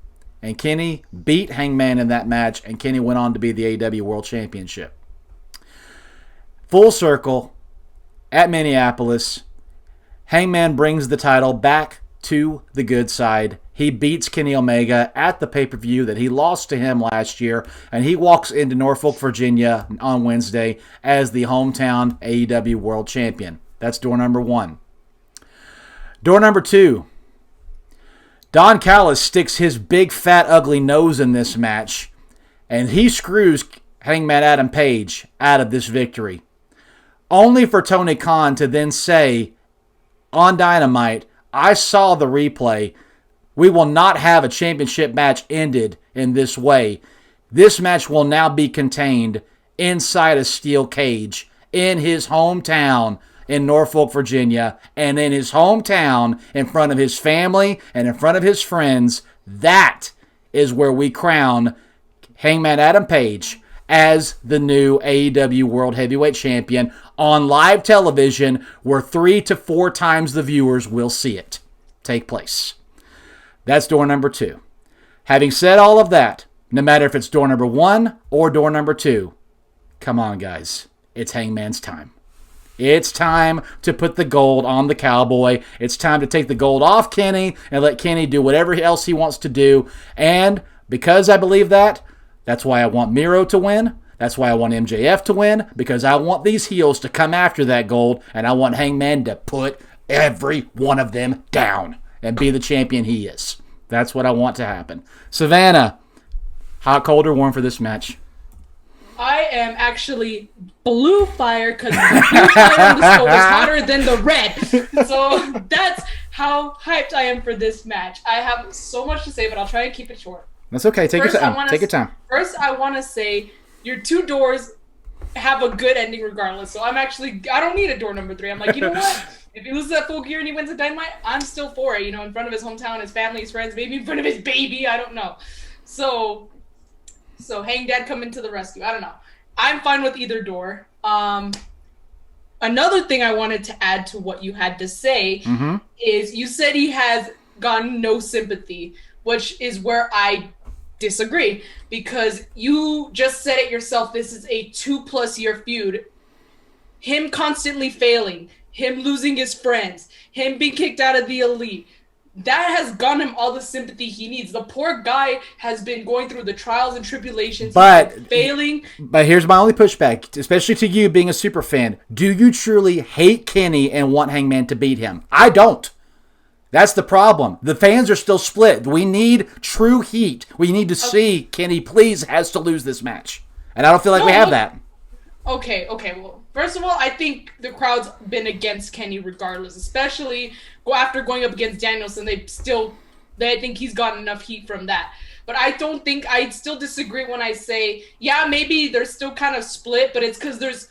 And Kenny beat Hangman in that match, and Kenny went on to be the AEW World Championship. Full circle at Minneapolis. Hangman brings the title back to the good side. He beats Kenny Omega at the pay-per-view that he lost to him last year, and he walks into Norfolk, Virginia on Wednesday as the hometown AEW World Champion. That's door number 1. Door number 2. Don Callis sticks his big, fat, ugly nose in this match, and he screws Hangman Adam Page out of this victory. Only for Tony Khan to then say on Dynamite, I saw the replay. We will not have a championship match ended in this way. This match will now be contained inside a steel cage in his hometown in Norfolk, Virginia, and in his hometown in front of his family and in front of his friends. That is where we crown Hangman Adam Page as the new AEW World Heavyweight Champion on live television where 3 to 4 times the viewers will see it take place. That's door number 2. Having said all of that, no matter if it's door number 1 or door number 2, come on, guys. It's Hangman's time. It's time to put the gold on the cowboy. It's time to take the gold off Kenny and let Kenny do whatever else he wants to do. And because I believe that, that's why I want Miro to win. That's why I want MJF to win, because I want these heels to come after that gold, and I want Hangman to put every one of them down and be the champion he is. That's what I want to happen. Savannah, hot, cold, or warm for this match? I am actually blue fire because the blue fire on the stove is hotter than the red. So that's how hyped I am for this match. I have so much to say, but I'll try and keep it short. That's okay. Take your time. Take your time. First, I want to say your 2 doors have a good ending regardless. So I don't need a door number 3. I'm like, you know what? If he loses at Full Gear and he wins at Dynamite, I'm still for it. You know, in front of his hometown, his family, his friends, maybe in front of his baby. I don't know. So Hang Dad coming to the rescue. I don't know. I'm fine with either door. Another thing I wanted to add to what you had to say is you said he has gotten no sympathy, which is where I disagree, because you just said it yourself. This is a 2+ year feud. Him constantly failing, him losing his friends, him being kicked out of the Elite. That has gotten him all the sympathy he needs. The poor guy has been going through the trials and tribulations, failing. But here's my only pushback, especially to you being a super fan. Do you truly hate Kenny and want Hangman to beat him? I don't. That's the problem. The fans are still split. We need true heat. We need to see Kenny please has to lose this match. And I don't feel like we have that. Okay. Well, first of all, I think the crowd's been against Kenny regardless, especially after going up against Danielson. I think he's gotten enough heat from that. But I still disagree when I say, yeah, maybe they're still kind of split, but it's because there's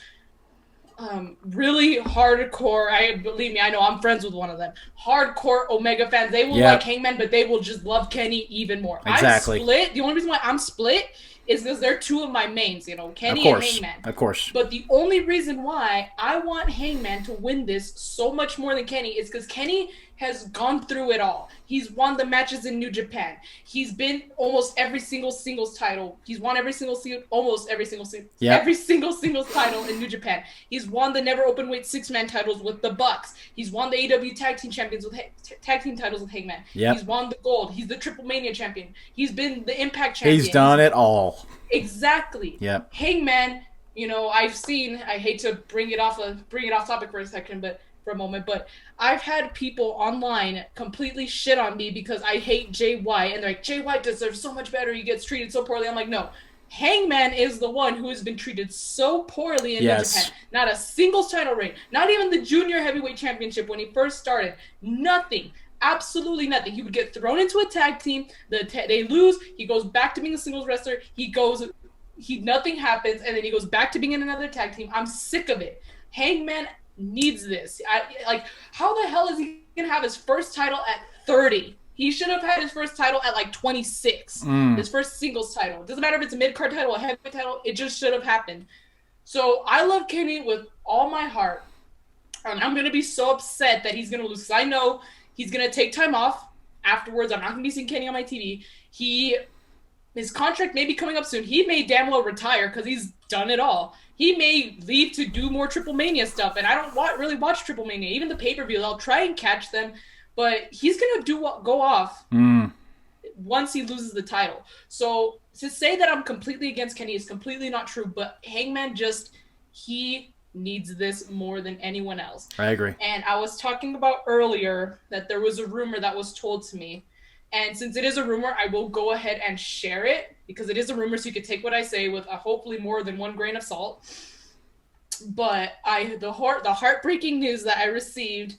really hardcore, believe me, I know I'm friends with one of them, hardcore Omega fans. They will like Hangman, but they will just love Kenny even more. Exactly. I'm split. The only reason why I'm split is because they're 2 of my mains, Kenny and Hangman. Of course. But the only reason why I want Hangman to win this so much more than Kenny is because Kenny has gone through it all. He's won the matches in New Japan. He's been almost every single singles title. He's won every single singles title in New Japan. He's won the never open weight 6-man titles with the Bucks. He's won the AEW tag team titles with Hangman. Yep. He's won the gold. He's the Triple Mania champion. He's been the Impact champion. He's done it all. Exactly. Yep. Hangman, I hate to bring it off topic for a moment, but I've had people online completely shit on me because I hate Jay White, and they're like, Jay White deserves so much better, he gets treated so poorly. I'm like, no. Hangman is the one who has been treated so poorly in New Japan. Not a singles title reign, not even the junior heavyweight championship when he first started. Nothing. Absolutely nothing. He would get thrown into a tag team, they lose, he goes back to being a singles wrestler, nothing happens, and then he goes back to being in another tag team. I'm sick of it. Hangman needs this. How the hell is he gonna have his first title at 30? He should have had his first title at 26. His first singles title. It doesn't matter if it's a mid-card title or a heavyweight title. It just should have happened. So I love Kenny with all my heart. And I'm gonna be so upset that he's gonna lose, because I know he's gonna take time off afterwards. I'm not gonna be seeing Kenny on my TV. His contract may be coming up soon. He may damn well retire because he's done it all. He may leave to do more Triple Mania stuff, and I don't really watch Triple Mania. Even the pay-per-views, I'll try and catch them, but he's going to go off once he loses the title. So to say that I'm completely against Kenny is completely not true, but Hangman he needs this more than anyone else. I agree. And I was talking about earlier that there was a rumor that was told to me. And since it is a rumor, I will go ahead and share it, because it is a rumor, so you can take what I say with hopefully more than 1 grain of salt. But the heartbreaking news that I received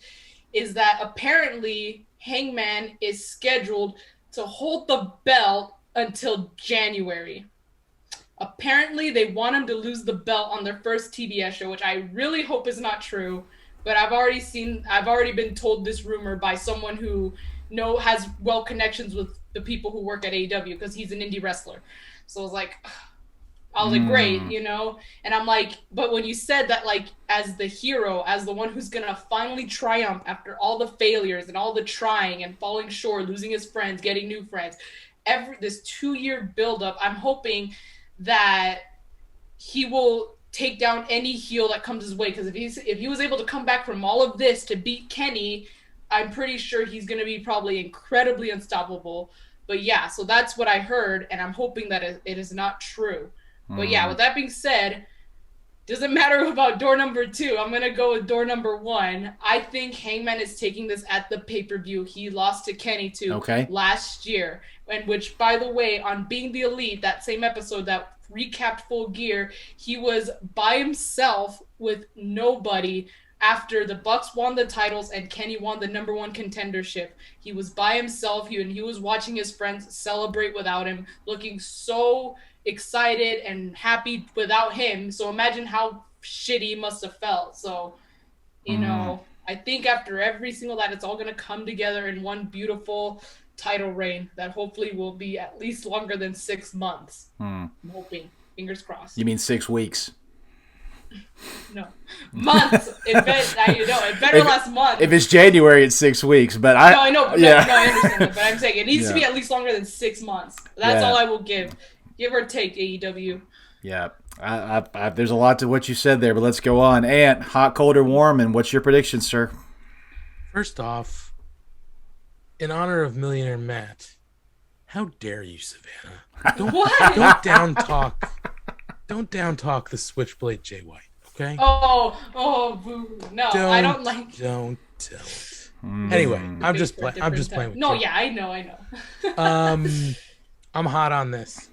is that apparently Hangman is scheduled to hold the belt until January. Apparently they want him to lose the belt on their first TBS show, which I really hope is not true. But I've already been told this rumor by someone who has connections with the people who work at AEW, because he's an indie wrestler. So I was like, I was like, great, you know? And I'm like, but when you said that, like, as the hero, as the one who's going to finally triumph after all the failures and all the trying and falling short, losing his friends, getting new friends, this 2-year buildup, I'm hoping that he will take down any heel that comes his way. Because if he was able to come back from all of this to beat Kenny, I'm pretty sure he's going to be probably incredibly unstoppable. But yeah, so that's what I heard, and I'm hoping that it is not true. But yeah, with that being said, doesn't matter about door number 2. I'm going to go with door number 1. I think Hangman is taking this at the pay-per-view he lost to Kenny last year. And which, by the way, on Being the Elite, that same episode that recapped Full Gear, he was by himself with nobody after the Bucks won the titles and Kenny won the number 1 contendership. He was by himself, and he was watching his friends celebrate without him, looking so excited and happy without him. So imagine how shitty he must have felt. So, you know, I think after every single that, it's all going to come together in one beautiful title reign that hopefully will be at least longer than 6 months. I'm hoping. Fingers crossed. You mean 6 weeks? No. Months. It better last month. If it's January, it's 6 weeks. But I know. I understand that. But I'm saying it needs to be at least longer than 6 months. That's all I will give. Give or take, AEW. Yeah. There's a lot to what you said there, but let's go on. Ant, hot, cold, or warm, and what's your prediction, sir? First off, in honor of Millionaire Matt, how dare you, Savannah? Don't down talk the Switchblade Jay White, okay? Oh, boo. No, I don't like. Don't. Anyway, I'm just playing with No, you. yeah, I know. I'm hot on this.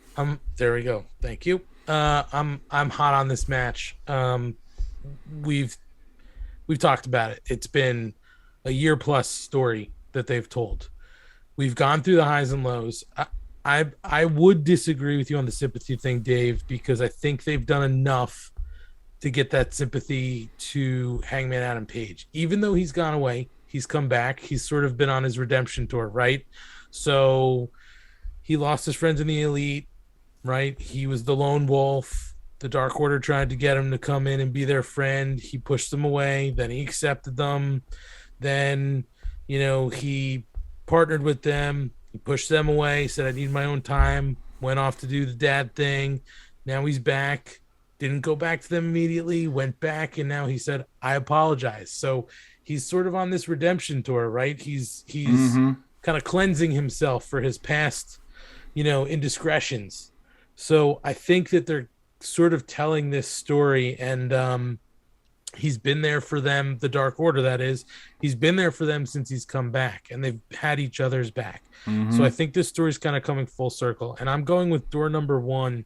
There we go. Thank you. I'm hot on this match. We've talked about it. It's been a year plus story that they've told. We've gone through the highs and lows. I would disagree with you on the sympathy thing, Dave, because I think they've done enough to get that sympathy to Hangman Adam Page. Even though he's gone away, he's come back. He's sort of been on his redemption tour, right? So he lost his friends in the Elite, right? He was the lone wolf. The Dark Order tried to get him to come in and be their friend. He pushed them away. Then he accepted them. Then, he partnered with them. He pushed them away, said, I need my own time, went off to do the dad thing. Now he's back. Didn't go back to them immediately, went back, and now he said, I apologize. So he's sort of on this redemption tour, right? He's kind of cleansing himself for his past, indiscretions. So I think that they're sort of telling this story, and he's been there for them, the Dark Order, that is. He's been there for them since he's come back, and they've had each other's back. So I think this story's kind of coming full circle, and I'm going with door number 1.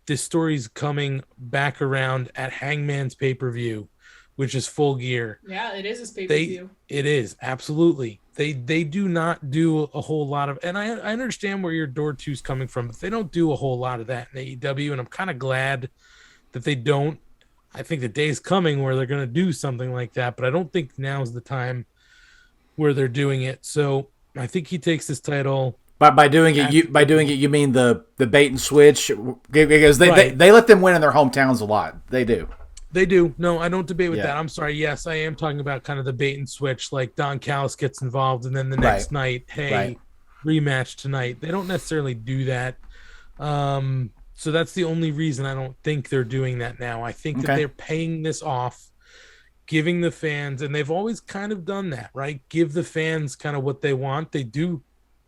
This story's coming back around at Hangman's pay-per-view, which is Full Gear. Yeah, it is his pay-per-view. It is, absolutely. They do not do a whole lot of, and I understand where your door 2's coming from, but they don't do a whole lot of that in AEW, and I'm kind of glad that they don't. I think the day's coming where they're going to do something like that, but I don't think now's the time where they're doing it. So I think he takes this title. By doing it, you mean the bait and switch, because they let them win in their hometowns a lot. They do. They do. No, I don't debate with that. I'm sorry. Yes, I am talking about kind of the bait and switch, like Don Callis gets involved, and then the next night, rematch tonight. They don't necessarily do that. So that's the only reason I don't think they're doing that now. I think that they're paying this off, giving the fans, and they've always kind of done that, right? Give the fans kind of what they want. They do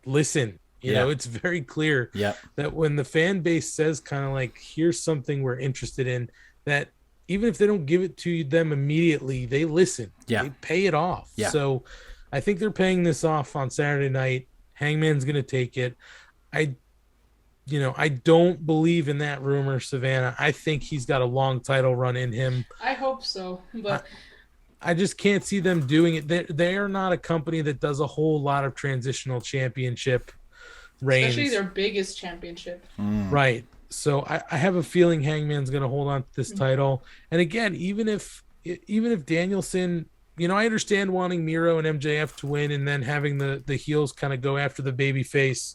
listen. You know, it's very clear that when the fan base says kind of like, here's something we're interested in, that even if they don't give it to them immediately, they listen. They pay it off. So I think they're paying this off on Saturday night. Hangman's going to take it. I don't believe in that rumor, Savannah. I think he's got a long title run in him. I hope so, but I just can't see them doing it. They are not a company that does a whole lot of transitional championship reigns. Especially their biggest championship. Right. So I have a feeling Hangman's going to hold on to this title. And again, even if Danielson, I understand wanting Miro and MJF to win and then having the heels kind of go after the babyface,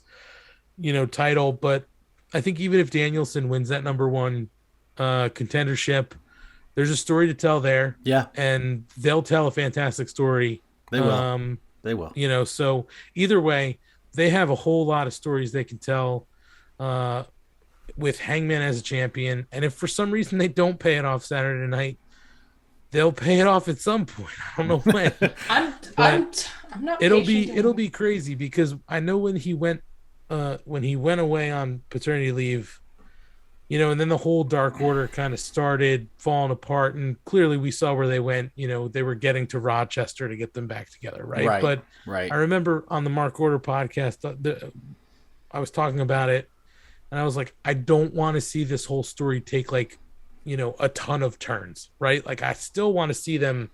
title, but I think even if Danielson wins that number one contendership, there's a story to tell there. Yeah. And they'll tell a fantastic story. They will. They will. You know, so either way, they have a whole lot of stories they can tell with Hangman as a champion. And if for some reason they don't pay it off Saturday night, they'll pay it off at some point. I don't know when. I'm not. It'll be crazy because I know when he went away on paternity leave, you know, and then the whole Dark Order kind of started falling apart, and clearly we saw where they went. You know, they were getting to Rochester to get them back together, right? But I remember on the Mark Order podcast, I was talking about it, and I was like, I don't want to see this whole story take like, you know, a ton of turns, right? Like I still want to see them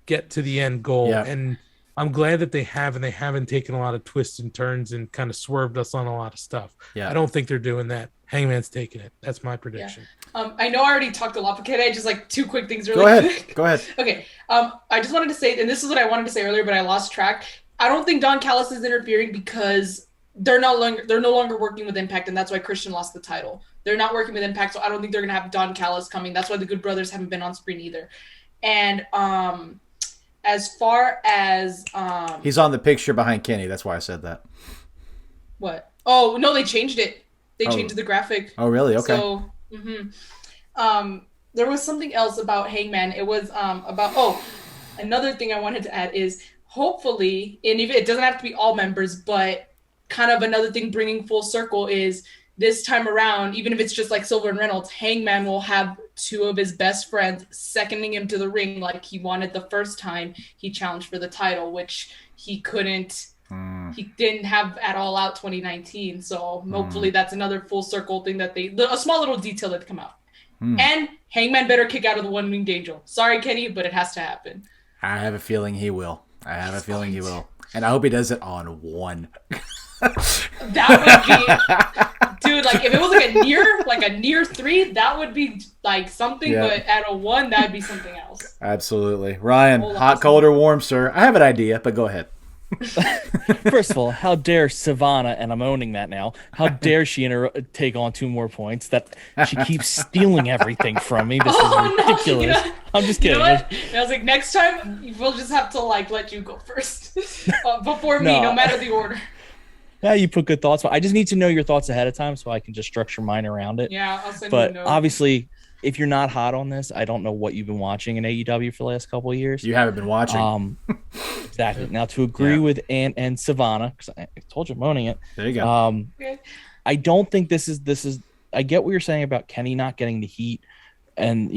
get to the end goal, and I'm glad that they have, and they haven't taken a lot of twists and turns and kind of swerved us on a lot of stuff. Yeah, I don't think they're doing that. Hangman's taking it. That's my prediction. Yeah. I know I already talked a lot, but can I just like two quick things really quick? Go ahead. Okay. I just wanted to say, and this is what I wanted to say earlier, but I lost track. I don't think Don Callis is interfering because they're no longer working with Impact, and that's why Christian lost the title. They're not working with Impact, so I don't think they're gonna have Don Callis coming. That's why the Good Brothers haven't been on screen either. And as far as he's on the picture behind Kenny. That's why I said that. What? Oh no, they changed it. They changed the graphic. Oh, really? Okay. So, there was something else about Hangman. It was about another thing I wanted to add is hopefully, and if it doesn't have to be all members, but kind of another thing bringing full circle is this time around, even if it's just like Silver and Reynolds, Hangman will have two of his best friends seconding him to the ring like he wanted the first time he challenged for the title, which he couldn't. He didn't have at All Out 2019, so hopefully that's another full circle thing that a small little detail that come out. And Hangman better kick out of the One-Winged Angel. Sorry, Kenny, but it has to happen. I have a feeling he will. And I hope he does it on one. That would be, dude. Like if it was like a near 3, that would be like something. Yeah. But at a 1, that'd be something else. Absolutely, Ryan. Hot, cold, or warm, sir? I have an idea, but go ahead. First of all, how dare Savannah, and I'm owning that now, how dare she take on 2 more points? That she keeps stealing everything from me. This is ridiculous. No, I'm just kidding. You know what? I was like, next time we'll just have to like let you go first before me, no matter the order. Yeah, you put good thoughts. I just need to know your thoughts ahead of time so I can just structure mine around it. Yeah, I'll send you a note. But obviously, if you're not hot on this, I don't know what you've been watching in AEW for the last couple of years. You haven't been watching. Exactly. Now, to agree with Ant and Savannah, because I told you I'm owning it. There you go. I don't think this is. I get what you're saying about Kenny not getting the heat, and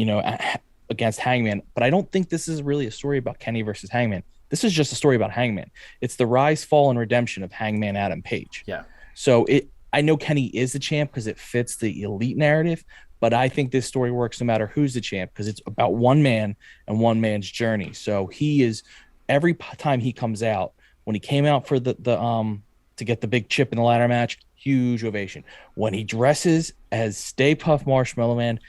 against Hangman, but I don't think this is really a story about Kenny versus Hangman. This is just a story about Hangman. It's the rise, fall, and redemption of Hangman Adam Page. Yeah. So I know Kenny is the champ because it fits the elite narrative, but I think this story works no matter who's the champ because it's about one man and one man's journey. So he is, every time he comes out, when he came out for the to get the big chip in the ladder match, huge ovation. When he dresses as Stay Puft Marshmallow Man,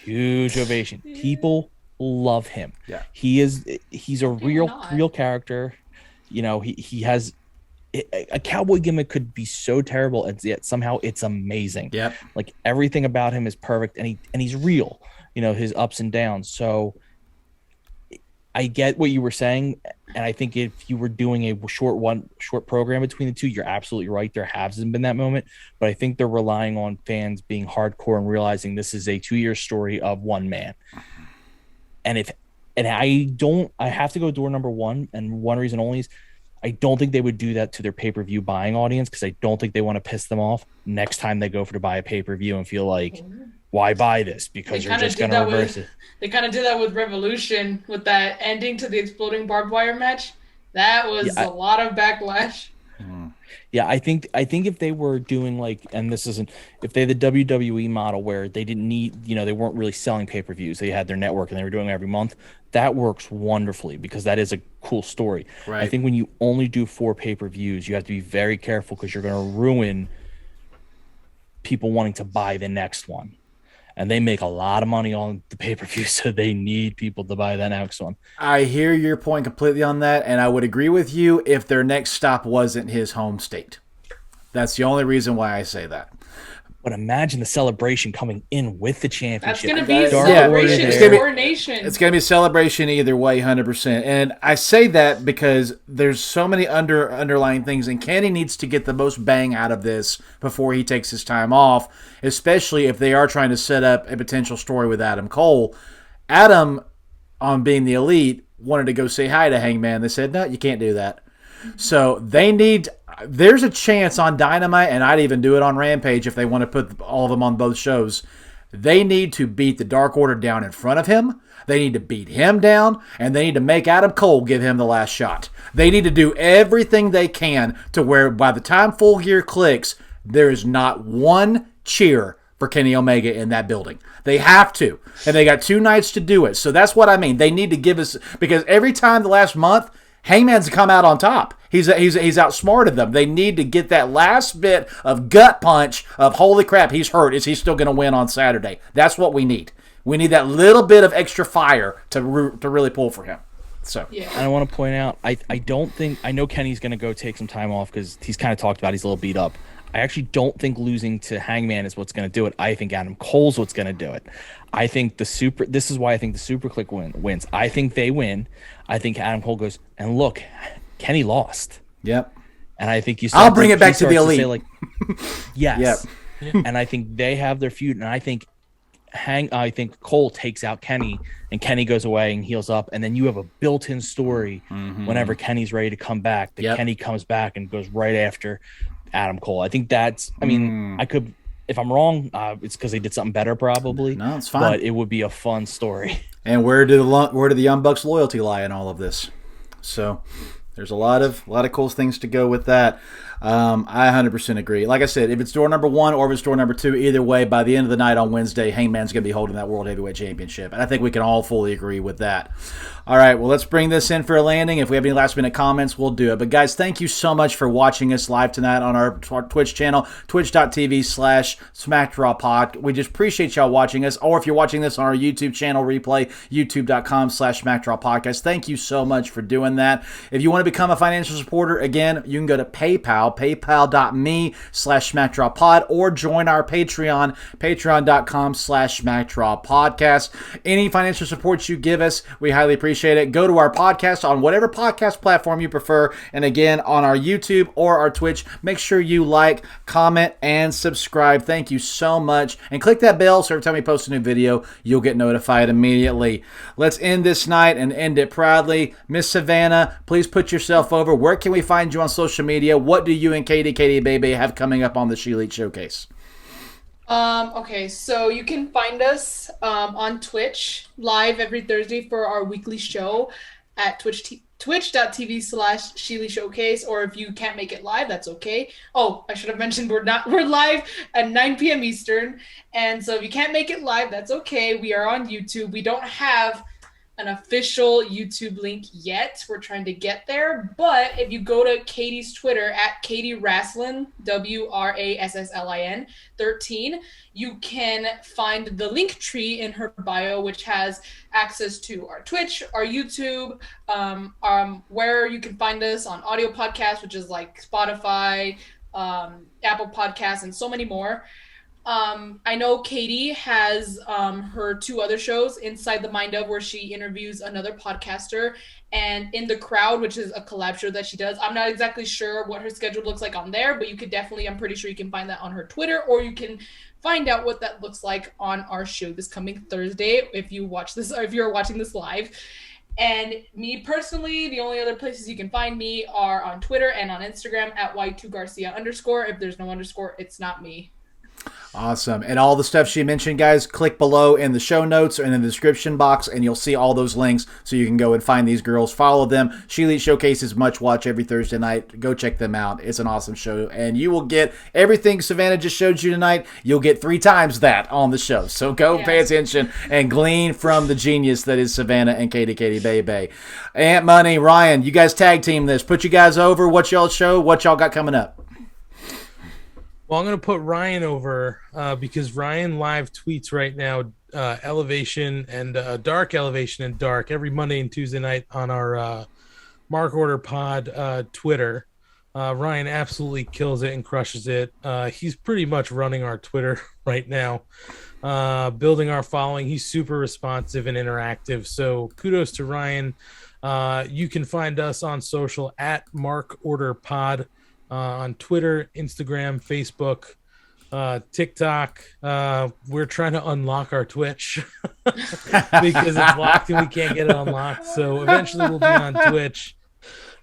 huge ovation. People love him. Yeah. He's a real character. He has a cowboy gimmick could be so terrible and yet somehow it's amazing. Yep. Like everything about him is perfect and he's real, his ups and downs. So I get what you were saying, and I think if you were doing a short program between the two, you're absolutely right. There hasn't been that moment, but I think they're relying on fans being hardcore and realizing this is a 2-year story of one man. And I have to go door number 1, and one reason only is I don't think they would do that to their pay-per-view buying audience because I don't think they want to piss them off next time they go to buy a pay-per-view and feel like, why buy this? Because you're just going to reverse it. They kind of did that with Revolution with that ending to the exploding barbed wire match. That was a lot of backlash. Yeah, I think if they were doing if they had the WWE model where they didn't need, they weren't really selling pay-per-views, they had their network and they were doing it every month, that works wonderfully because that is a cool story. Right. I think when you only do 4 pay-per-views, you have to be very careful because you're going to ruin people wanting to buy the next one. And they make a lot of money on the pay-per-view, so they need people to buy that next one. I hear your point completely on that, and I would agree with you if their next stop wasn't his home state. That's the only reason why I say that. But imagine the celebration coming in with the championship. That's going to be a Dark celebration, Order there. coronation. It's going to be a celebration either way, 100%. And I say that because there's so many underlying things, and Kenny needs to get the most bang out of this before he takes his time off, especially if they are trying to set up a potential story with Adam Cole. Adam, on being the Elite, wanted to go say hi to Hangman. They said, no, you can't do that. So they need... There's a chance on Dynamite, and I'd even do it on Rampage if they want to put all of them on both shows. They need to beat the Dark Order down in front of him. They need to beat him down, and they need to make Adam Cole give him the last shot. They need to do everything they can to where by the time Full Gear clicks, there is not one cheer for Kenny Omega in that building. They have to, and they got 2 nights to do it. So that's what I mean. They need to give us, because every time the last month, Hangman's come out on top. He's outsmarted them. They need to get that last bit of gut punch of holy crap, he's hurt. Is he still going to win on Saturday? That's what we need. We need that little bit of extra fire to really pull for him. So Yeah. And I want to point out, I don't think, I know Kenny's going to go take some time off because he's kind of talked about he's a little beat up. I actually don't think losing to Hangman is what's going to do it. I think Adam Cole's what's going to do it. I think this is why I think the Superkliq wins. I think they win. I think Adam Cole goes, and look, Kenny lost. Yep. And I think I'll bring it back to the Elite. Say like, yes. Yep. And I think they have their feud, and I think Cole takes out Kenny, and Kenny goes away and heals up, and then you have a built-in story whenever Kenny's ready to come back. That Kenny comes back and goes right after Adam Cole. I think that's. I mean, I could. If I'm wrong, it's because they did something better, probably. No, it's fine. But it would be a fun story. And where did the Young Bucks loyalty lie in all of this? So there's a lot of cool things to go with that. I 100% agree. Like I said, if it's door number 1 or if it's door number 2, either way, by the end of the night on Wednesday, Hangman's going to be holding that World Heavyweight Championship. And I think we can all fully agree with that. All right, well, let's bring this in for a landing. If we have any last-minute comments, we'll do it. But, guys, thank you so much for watching us live tonight on our Twitch channel, twitch.tv/SmackDrawPod. We just appreciate y'all watching us. Or if you're watching this on our YouTube channel replay, youtube.com/SmackDrawPodcast. Thank you so much for doing that. If you want to become a financial supporter, again, you can go to PayPal, paypal.me/SmackDrawPod, or join our Patreon, patreon.com/SmackDrawPodcast. Any financial support you give us, we highly appreciate it. Go to our podcast on whatever podcast platform you prefer, and again, on our YouTube or our Twitch, make sure you like, comment, and subscribe. Thank you so much. And click that bell so every time we post a new video, you'll get notified immediately. Let's end this night and end it proudly. Miss Savannah, please put yourself over. Where can we find you on social media? What do you and Katie Baby have coming up on the SheLite Showcase? Okay, so you can find us on Twitch live every Thursday for our weekly show at twitch.tv/SheLite Showcase, or if you can't make it live, that's okay. Oh, I should have mentioned we're live at 9 p.m. Eastern, and so if you can't make it live, that's okay. We are on YouTube. We don't have an official YouTube link yet. We're trying to get there. But if you go to Katie's Twitter at Katie Rasslin, WRASSLIN 13, you can find the link tree in her bio, which has access to our Twitch, our YouTube, where you can find us on audio podcasts, which is like Spotify, Apple Podcasts, and so many more. I know Katie has her 2 other shows, Inside the Mind of, where she interviews another podcaster, and In the Crowd, which is a collab show that she does. I'm not exactly sure what her schedule looks like on there, but you could definitely, I'm pretty sure you can find that on her Twitter, or you can find out what that looks like on our show this coming Thursday if you watch this, or if you're watching this live. And me personally, the only other places you can find me are on Twitter and on Instagram at Y2Garcia_. If there's no underscore, it's not me. Awesome. And all the stuff she mentioned, guys, click below in the show notes or in the description box, and you'll see all those links so you can go and find these girls. Follow them. SheLite Showcase is much watch every Thursday night. Go check them out. It's an awesome show, and you will get everything Savannah just showed you tonight. You'll get 3 times that on the show. So go pay attention and glean from the genius that is Savannah and Katie Baby. AntMoney, Ryan, you guys tag team this. Put you guys over. What y'all show? What y'all got coming up? Well, I'm going to put Ryan over because Ryan live tweets right now Elevation and Dark Elevation and Dark every Monday and Tuesday night on our Mark Order Pod Twitter. Ryan absolutely kills it and crushes it. He's pretty much running our Twitter right now, building our following. He's super responsive and interactive. So kudos to Ryan. You can find us on social at MarkOrderPod on Twitter, Instagram, Facebook, TikTok. We're trying to unlock our Twitch because it's locked and we can't get it unlocked. So eventually we'll be on Twitch.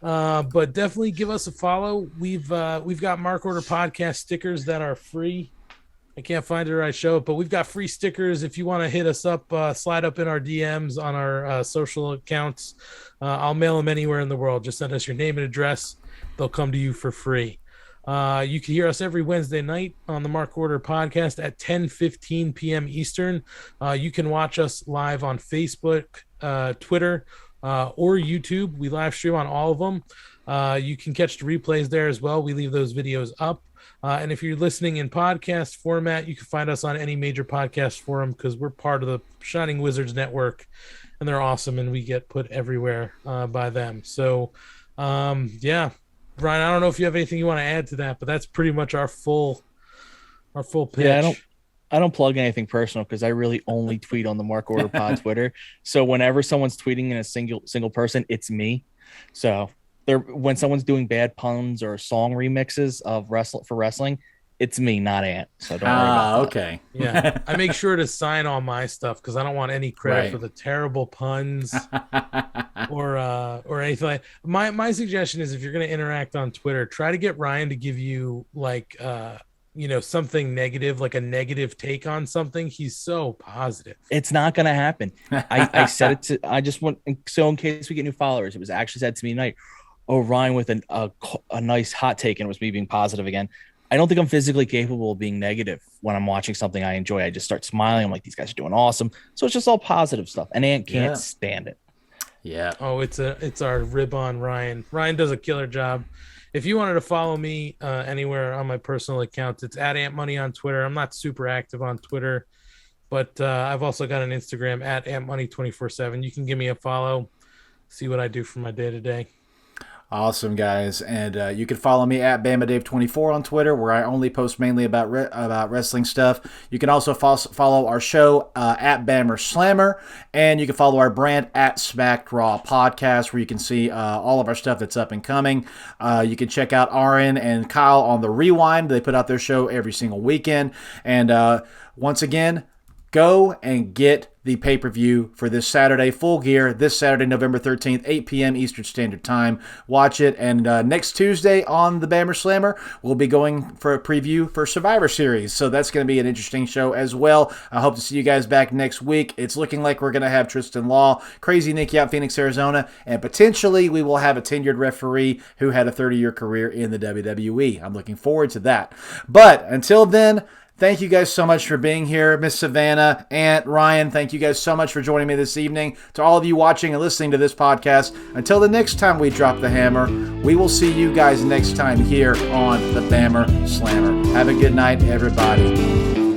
But definitely give us a follow. We've got Mark Order Podcast stickers that are free. I can't find it or I show it, but we've got free stickers. If you want to hit us up, slide up in our DMs on our social accounts. I'll mail them anywhere in the world. Just send us your name and address. They'll come to you for free. You can hear us every Wednesday night on the Mark Order Podcast at 10:15 p.m. Eastern. You can watch us live on Facebook, Twitter, or YouTube. We live stream on all of them. You can catch the replays there as well. We leave those videos up. And if you're listening in podcast format, you can find us on any major podcast forum because we're part of the Shining Wizards Network, and they're awesome, and we get put everywhere by them. So, yeah. Brian, I don't know if you have anything you want to add to that, but that's pretty much our full pitch. Yeah, I don't plug anything personal because I really only tweet on the Mark Order Pod Twitter. So whenever someone's tweeting in a single person, it's me. So when someone's doing bad puns or song remixes of wrestling, it's me, not Ant. So don't worry about that. Okay. Yeah, I make sure to sign all my stuff because I don't want any credit for the terrible puns or anything. My suggestion is if you're going to interact on Twitter, try to get Ryan to give you like something negative, like a negative take on something. He's so positive. It's not going to happen. I said it to. I just want so in case we get new followers, it was actually said to me tonight. Oh, Ryan with a nice hot take, and it was me being positive again. I don't think I'm physically capable of being negative when I'm watching something I enjoy. I just start smiling. I'm like, these guys are doing awesome. So it's just all positive stuff. And Ant can't stand it. Yeah. Oh, it's our rib on Ryan. Ryan does a killer job. If you wanted to follow me anywhere on my personal account, it's at AntMoney on Twitter. I'm not super active on Twitter, but I've also got an Instagram at AntMoney247. You can give me a follow, see what I do for my day-to-day. Awesome, guys. And you can follow me at BamaDave24 on Twitter, where I only post mainly about wrestling stuff. You can also follow our show at Bammer Slammer, and you can follow our brand at Smacked Raw Podcast, where you can see all of our stuff that's up and coming. You can check out Aaron and Kyle on The Rewind. They put out their show every single weekend. And once again, go and get the pay-per-view for this Saturday, Full Gear, this Saturday, November 13th, 8 p.m. Eastern Standard Time. Watch it. And next Tuesday on the Bammer Slammer, we'll be going for a preview for Survivor Series. So that's going to be an interesting show as well. I hope to see you guys back next week. It's looking like we're going to have Tristan Law, Crazy Nikki out in Phoenix, Arizona, and potentially we will have a tenured referee who had a 30-year career in the WWE. I'm looking forward to that. But until then, thank you guys so much for being here. Miss Savannah, Ant, Ryan, thank you guys so much for joining me this evening. To all of you watching and listening to this podcast, until the next time we drop the hammer, we will see you guys next time here on the Bammer Slammer. Have a good night, everybody.